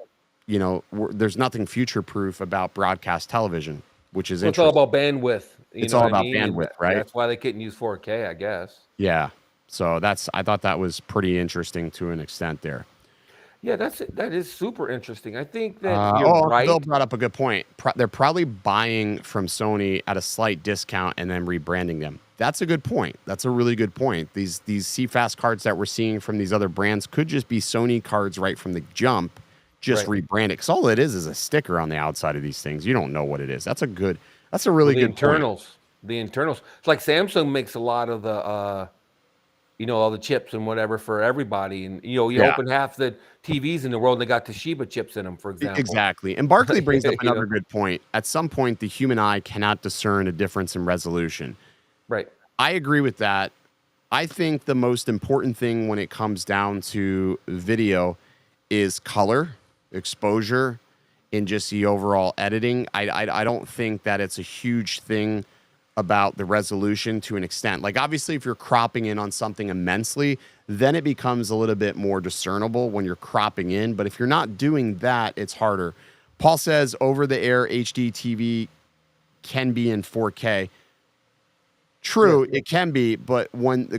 there's nothing future-proof about broadcast television, which is interesting. It's all about bandwidth. It's all about bandwidth, right? That's why they couldn't use 4K, I guess. Yeah. So I thought that was pretty interesting to an extent there. Yeah, that is super interesting. I think that you're right. Bill brought up a good point. They're probably buying from Sony at a slight discount and then rebranding them. That's a good point. That's a really good point. These CFast cards that we're seeing from these other brands could just be Sony cards right from the jump, just rebranded. Because all it is a sticker on the outside of these things. You don't know what it is. That's a really good internals. Point. The internals. It's like Samsung makes a lot of the all the chips and whatever for everybody. And, open half the TVs in the world, they got Toshiba chips in them, for example. Exactly. And Barkley brings up another good point. At some point, the human eye cannot discern a difference in resolution. Right. I agree with that. I think the most important thing when it comes down to video is color, exposure, and just the overall editing. I don't think that it's a huge thing about the resolution to an extent. Like, obviously, if you're cropping in on something immensely, then it becomes a little bit more discernible when you're cropping in. But if you're not doing that, it's harder. Paul says over-the-air HD TV can be in 4K. True, it can be, but when the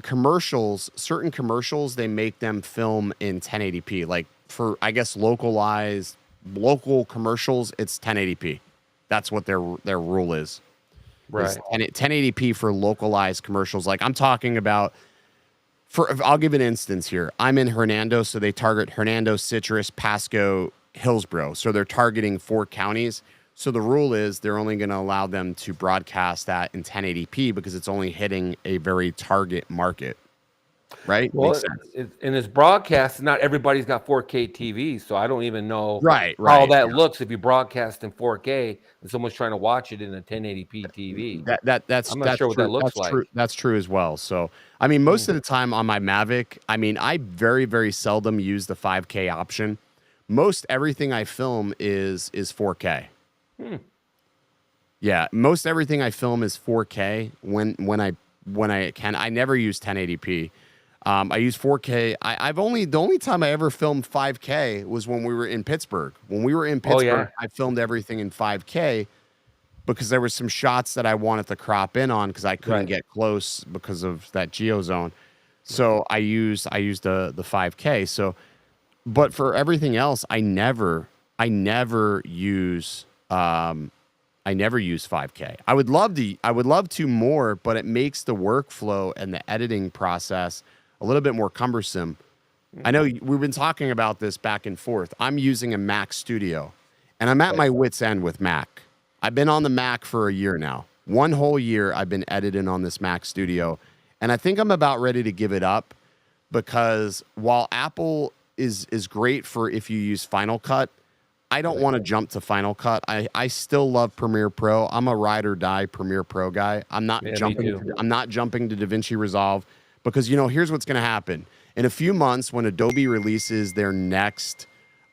certain commercials, they make them film in 1080p. Like for, I guess, local commercials, it's 1080p. That's what their rule is. Right. And 1080p for localized commercials. Like I'm talking about, I'll give an instance here. I'm in Hernando, so they target Hernando, Citrus, Pasco, Hillsborough. So they're targeting 4 counties. So the rule is they're only going to allow them to broadcast that in 1080p because it's only hitting a very target market. Right? Well, in this broadcast, not everybody's got 4K TVs, so I don't even know how that looks if you broadcast in 4K and someone's trying to watch it in a 1080p TV. I'm not sure what that looks like. That's true as well. So, I mean, most of the time on my Mavic, I very, very seldom use the 5K option. Most everything I film is 4K. Yeah, most everything I film is 4K when I can. I never use 1080p. I use 4K. The only time I ever filmed 5K was when we were in Pittsburgh. When we were in Pittsburgh, I filmed everything in 5K because there were some shots that I wanted to crop in on because I couldn't get close because of that geo zone. So I used the 5K. So, but for everything else, I never use 5K. I would love to more, but it makes the workflow and the editing process a little bit more cumbersome. I know we've been talking about this back and forth. I'm using a Mac Studio, and I'm at my wit's end with Mac. I've been on the Mac for a year now. 1 whole year I've been editing on this Mac Studio, and I think I'm about ready to give it up because while Apple is great for if you use Final Cut, I don't want to jump to Final Cut. I still love Premiere Pro. I'm a ride or die Premiere Pro guy. I'm not jumping to DaVinci Resolve because here's what's going to happen. In a few months when Adobe releases their next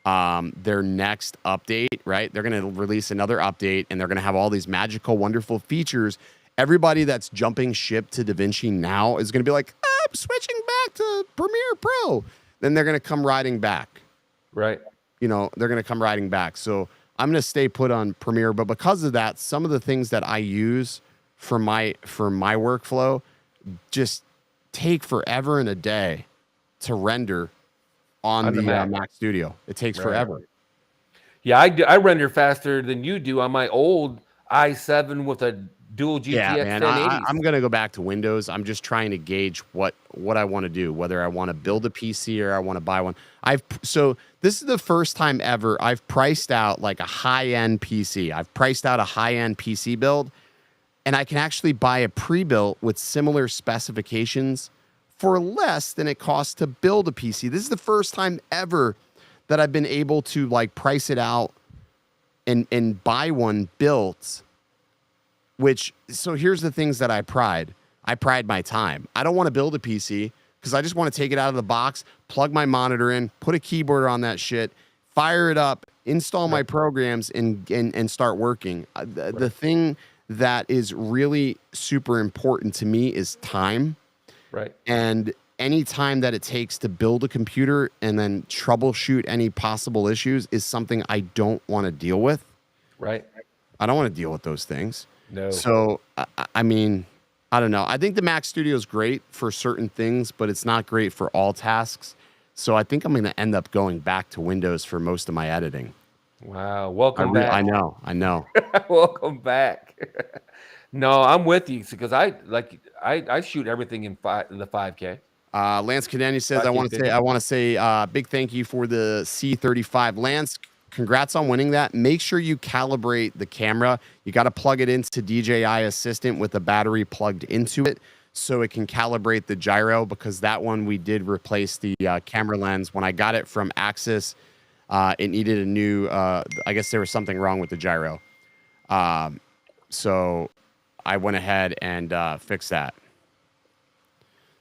update, right? They're going to release another update and they're going to have all these magical, wonderful features. Everybody that's jumping ship to DaVinci now is going to be like, I'm switching back to Premiere Pro. Then they're going to come riding back. Right. They're going to come riding back. So I'm going to stay put on Premiere. But because of that, some of the things that I use for my workflow just take forever and a day to render on the Mac Studio. It takes forever. Yeah, I render faster than you do on my old i7 with a dual GTX 1080. I'm going to go back to Windows. I'm just trying to gauge what I want to do, whether I want to build a PC or I want to buy one. So this is the first time ever I've priced out like a high-end PC. I've priced out a high-end PC build, and I can actually buy a pre-built with similar specifications for less than it costs to build a PC. This is the first time ever that I've been able to like price it out and buy one built. So here's the things that I pride my time. I don't want to build a PC because I just want to take it out of the box, plug my monitor in, put a keyboard on that shit, fire it up, install my programs, and start working. The thing that is really super important to me is time. Right. And any time that it takes to build a computer and then troubleshoot any possible issues is something I don't want to deal with. Right. I don't want to deal with those things. No. So, I mean, I don't know. I think the Mac Studio is great for certain things, but it's not great for all tasks. So I think I'm going to end up going back to Windows for most of my editing. Wow. Welcome back. I know. Welcome back. No, I'm with you because I shoot everything in the 5K. Lance Cadeni says, I want to say big thank you for the C35. Lance, congrats on winning that. Make sure you calibrate the camera. You got to plug it into DJI Assistant with the battery plugged into it so it can calibrate the gyro, because that one we did replace the camera lens. When I got it from Axis, it needed a new, I guess there was something wrong with the gyro. So I went ahead and fixed that.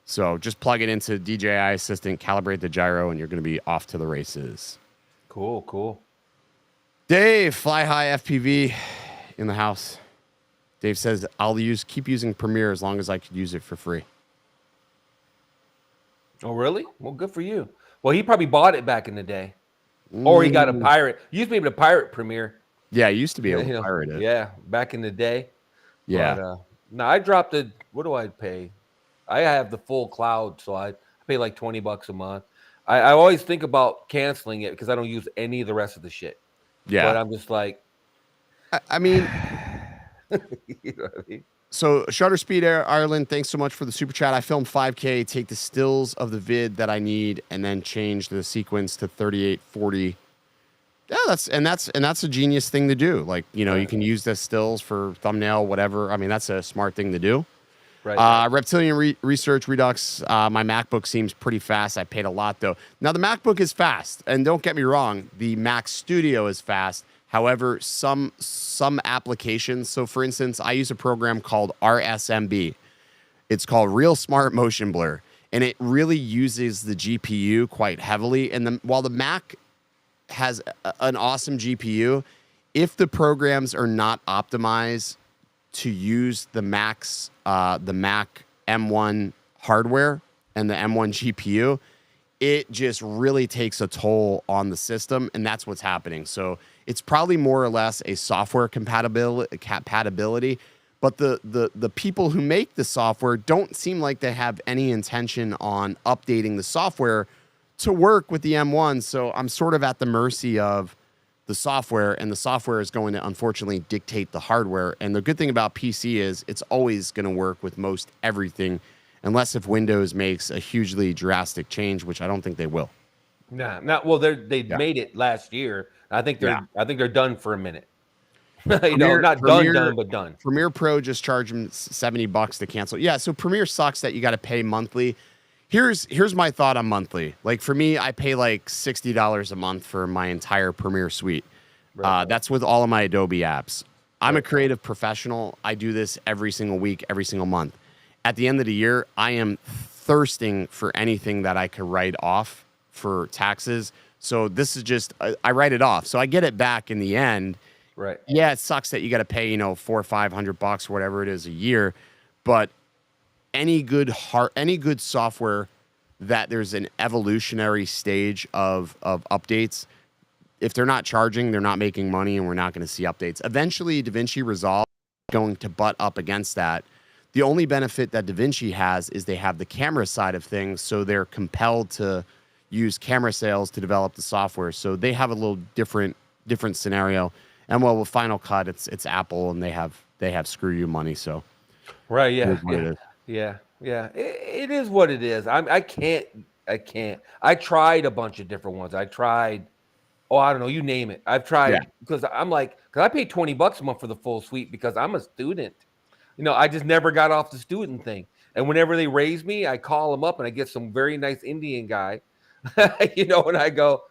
So just plug it into DJI Assistant, calibrate the gyro, and you're going to be off to the races. Cool. Dave, Fly High FPV in the house. Dave says, I'll keep using Premiere as long as I could use it for free. Oh, really? Well, good for you. Well, he probably bought it back in the day. Or he got a pirate. You used to be able to pirate Premiere. Yeah, you used to be able to pirate it. Yeah, back in the day. Yeah. But, no, I dropped it. What do I pay? I have the full cloud, so I pay like $20 a month. I always think about canceling it because I don't use any of the rest of the shit. Yeah. But I'm just like, I mean, you know what I mean? So Shutter Speed Ireland, thanks so much for the super chat. I filmed 5K, take the stills of the vid that I need, and then change the sequence to 3840. Yeah, that's a genius thing to do. Like, you can use the stills for thumbnail, whatever. I mean, that's a smart thing to do. Right. Reptilian Research Redux. My MacBook seems pretty fast. I paid a lot though. Now the MacBook is fast, and don't get me wrong, the Mac Studio is fast. However, some applications. So for instance, I use a program called RSMB. It's called Real Smart Motion Blur, and it really uses the GPU quite heavily. And while the Mac has an awesome GPU, if the programs are not optimized to use the Mac M1 hardware and the M1 GPU, it just really takes a toll on the system, and that's what's happening. So it's probably more or less a software compatibility, but the people who make the software don't seem like they have any intention on updating the software to work with the M1. So I'm sort of at the mercy of the software, and the software is going to unfortunately dictate the hardware. And the good thing about PC is it's always going to work with most everything, unless if Windows makes a hugely drastic change, which I don't think they will. Well, they made it last year. I think they're done for a minute. Not done, but done. Premiere Pro just charged them $70 to cancel. Yeah, so Premiere sucks that you got to pay monthly. Here's my thought on monthly. Like for me, I pay like $60 a month for my entire Premiere suite. That's with all of my Adobe apps. I'm a creative professional. I do this every single week, every single month. At the end of the year, I am thirsting for anything that I could write off for taxes. So this is just, I write it off. So I get it back in the end. Right. Yeah, it sucks that you got to pay, $400 or $500 or whatever it is a year. But any good software that there's an evolutionary stage of updates, if they're not charging, they're not making money, and we're not going to see updates. Eventually, DaVinci Resolve is going to butt up against that. The only benefit that DaVinci has is they have the camera side of things, so they're compelled to use camera sales to develop the software. So they have a little different scenario. And well, with Final Cut, it's Apple, and they have screw you money. So right, yeah, it is what it is. I can't. I tried a bunch of different ones. I tried. Oh, I don't know. You name it. I've tried because I paid $20 a month for the full suite because I'm a student. I just never got off the student thing. And whenever they raise me, I call them up and I get some very nice Indian guy, and I go,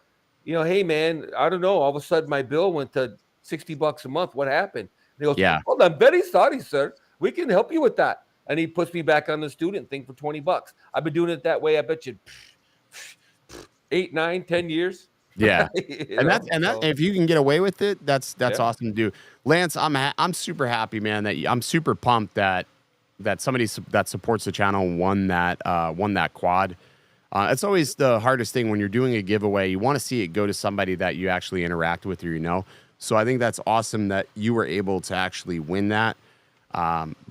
hey man, I don't know. All of a sudden my bill went to $60 a month. What happened? And he goes, well, I'm very sorry, sir. We can help you with that. And he puts me back on the student thing for $20. I've been doing it that way. I bet you 8, 9, 10 years. Yeah, if you can get away with it, that's awesome to do. Lance, I'm super happy, man. I'm super pumped that somebody that supports the channel won that quad. It's always the hardest thing when you're doing a giveaway. You want to see it go to somebody that you actually interact with or So I think that's awesome that you were able to actually win that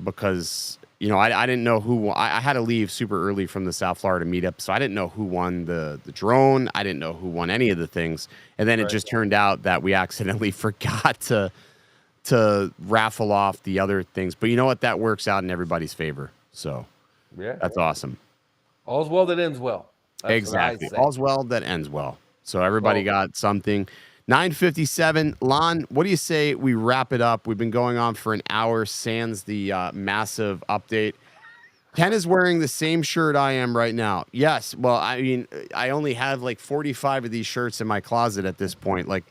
because. I didn't know who won. I had to leave super early from the South Florida meetup, so I didn't know who won the drone. I didn't know who won any of the things. And then it just turned out that we accidentally forgot to raffle off the other things. But you know what? That works out in everybody's favor. So that's awesome. All's well that ends well. That's exactly. All's well that ends well. So everybody got something. 9:57. Lon, what do you say we wrap it up? We've been going on for an hour, sans the massive update. Ken is wearing the same shirt I am right now. Yes. Well, I mean, I only have like 45 of these shirts in my closet at this point. Like,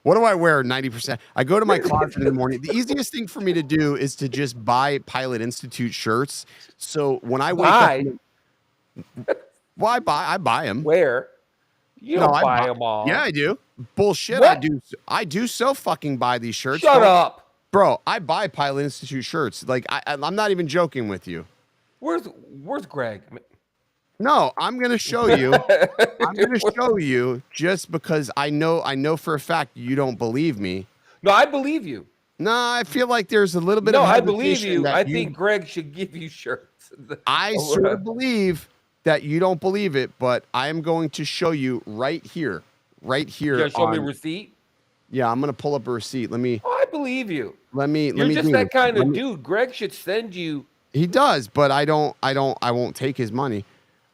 what do I wear 90%? I go to my closet in the morning. The easiest thing for me to do is to just buy Pilot Institute shirts. So when I wake up... Well, I buy them. Where? You don't buy them all. Yeah, I do. Bullshit. What? I do so fucking buy these shirts. Shut up. Bro, I buy Pilot Institute shirts. Like, I'm not even joking with you. Where's Greg? No, I'm going to show you. I'm going to show you just because I know for a fact you don't believe me. No, I believe you. No, I feel like there's a little bit of I believe you. I think Greg should give you shirts. I sort of believe that you don't believe it, but I am going to show you right here. Right here. You show me a receipt? Yeah, I'm gonna pull up a receipt. Let me. Oh, I believe you. You're just that kind of dude. Greg should send you. He does, but I won't take his money.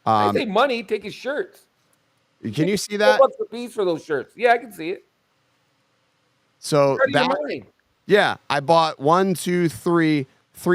I say money. Take his shirts. Can you see that? $4 a piece for those shirts. Yeah, I can see it. So yeah, I bought 3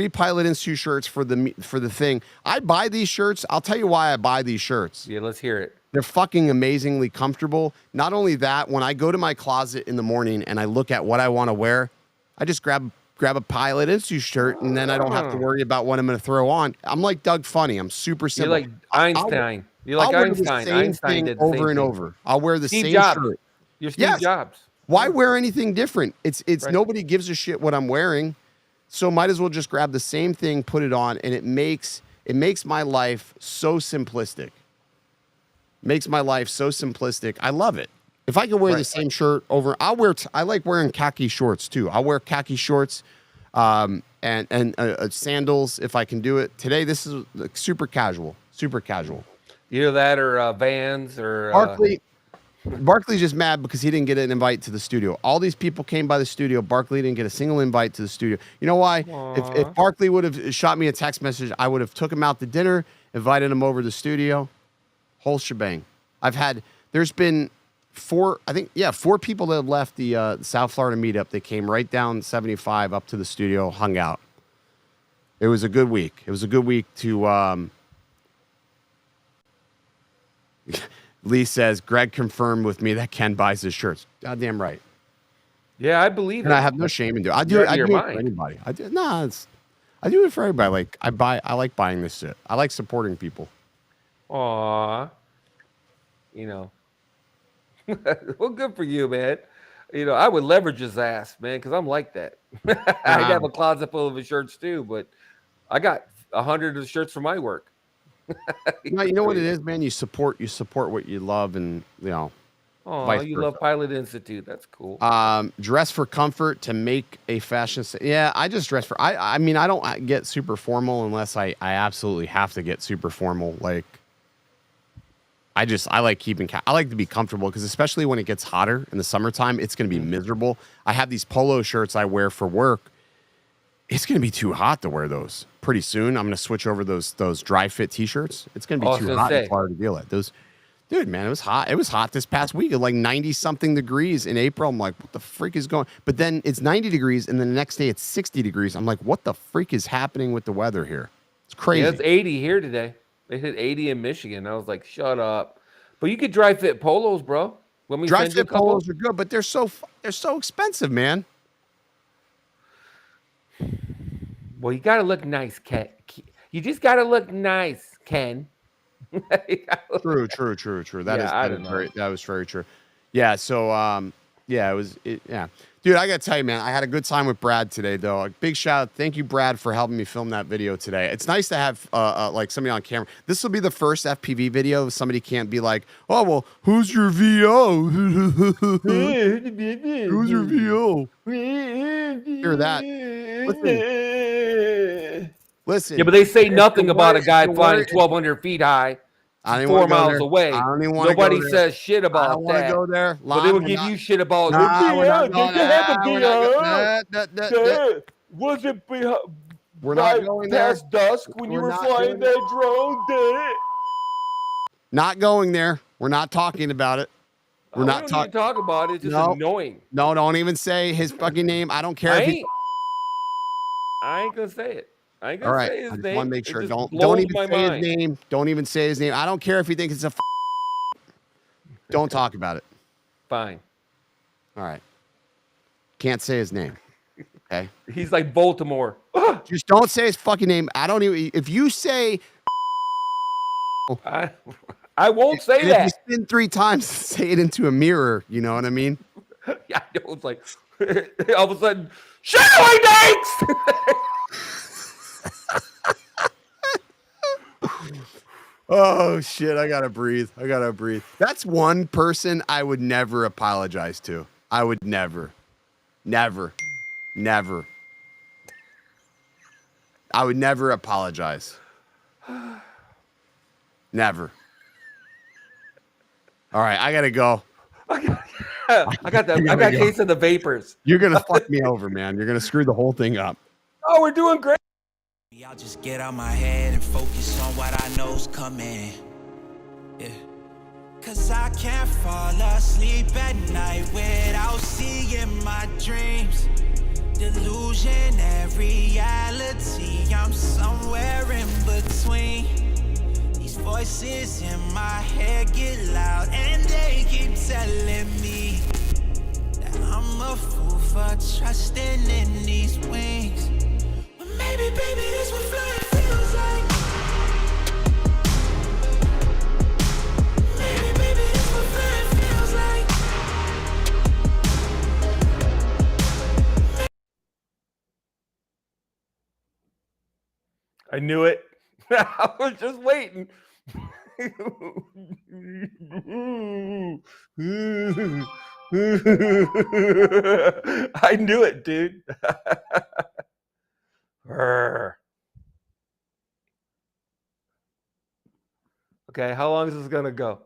Pilot Institute shirts for the thing. I buy these shirts. I'll tell you why I buy these shirts. Yeah, let's hear it. They're fucking amazingly comfortable. Not only that, when I go to my closet in the morning and I look at what I want to wear, I just grab a Pilot Institute shirt and then I don't have to worry about what I'm going to throw on. I'm like Doug Funny. I'm super simple. You're like Einstein. You're like Einstein. Einstein did over and over. I'll wear the same shirt. You're Steve Jobs. Why wear anything different? It's nobody gives a shit what I'm wearing. So might as well just grab the same thing, put it on, and it makes my life so simplistic. Makes my life so simplistic. I love it. If I could wear the same shirt over, I like wearing khaki shorts too. I'll wear khaki shorts, and sandals if I can do it. Today, this is like super casual. Either that or Vans or Barkley's just mad because he didn't get an invite to the studio. All these people came by the studio. Barkley didn't get a single invite to the studio. You know why? If Barkley would have shot me a text message, I would have took him out to dinner, invited him over to the studio. Whole shebang. There's been 4 people that have left the South Florida meetup. They came right down 75 up to the studio, hung out. It was a good week. It was a good week to... Lee says, Greg confirmed with me that Ken buys his shirts. Goddamn right. Yeah, I believe and it. I have no shame in doing it. I do it for anybody. I do I do it for everybody. Like I like buying this shit. I like supporting people. Aw. You know. Well, good for you, man. You know, I would leverage his ass, man, because I'm like that. I'd have a closet full of his shirts too, but I got 100 of the shirts for my work. No, you know what it is, man. You support what you love, and you know. Oh, you love Pilot Institute. That's cool. Dress for comfort to make a fashion. Yeah, I just dress for. I mean, I don't get super formal unless I absolutely have to get super formal. Like, I like keeping. I like to be comfortable because especially when it gets hotter in the summertime, it's going to be miserable. I have these polo shirts I wear for work. It's going to be too hot to wear those. Pretty soon, I'm going to switch over those dry fit t-shirts. It's going to be too hot and hard to deal with those. Dude, man, it was hot. It was hot this past week at like 90 something degrees in April. I'm like, what the freak is going? But then it's 90 degrees, and then the next day it's 60 degrees. I'm like, what the freak is happening with the weather here? It's crazy. Yeah, it's 80 here today. They hit 80 in Michigan. I was like, shut up. But you could dry fit polos, bro. Dry fit polos are good, but they're so expensive, man. Well, you got to look nice, Ken. You just got to look nice, Ken. True. That was very true. Yeah. So, yeah. Dude, I got to tell you, man, I had a good time with Brad today, though. A big shout out. Thank you, Brad, for helping me film that video today. It's nice to have like somebody on camera. This will be the first FPV video. Somebody can't be like, oh, well, who's your VO? Who's your VO? Hear that? Listen. Yeah, but they say nothing about a guy flying 1,200 feet high, 4 miles away. Nobody says shit about that. I don't want to go there. But they will give you shit about. Was it we're not going there. Past dusk when you were flying that drone? Not going there. We're not talking about it. We're not talking about it. It's just annoying. No, don't even say his fucking name. I don't care I ain't gonna say it. I ain't all gonna right, say his I just name. want to make sure. Don't even say his name. Don't even say his name. I don't care if he thinks it's a. Don't talk about it. Fine. All right. Can't say his name. Okay. He's like Baltimore. Just don't say his fucking name. I don't even. If you say. I won't say that. If you spin 3 times, say it into a mirror. You know what I mean? Yeah, I know. It's like all of a sudden, shadowing tanks. Oh shit! I gotta breathe. That's one person I would never apologize to. I would never. I would never apologize. Never. All right, I gotta go. I got a case of the vapors. You're gonna fuck me over, man. You're gonna screw the whole thing up. Oh, we're doing great. I'll just get out my head and focus on what I know's coming. Yeah. Cause I can't fall asleep at night without seeing my dreams. Delusion and reality, I'm somewhere in between. These voices in my head get loud and they keep telling me that I'm a fool for trusting in these wings. Maybe, baby, this what flying feels like. Maybe, baby, this what flying feels like. I knew it. I was just waiting. I knew it, dude. Okay, how long is this gonna go?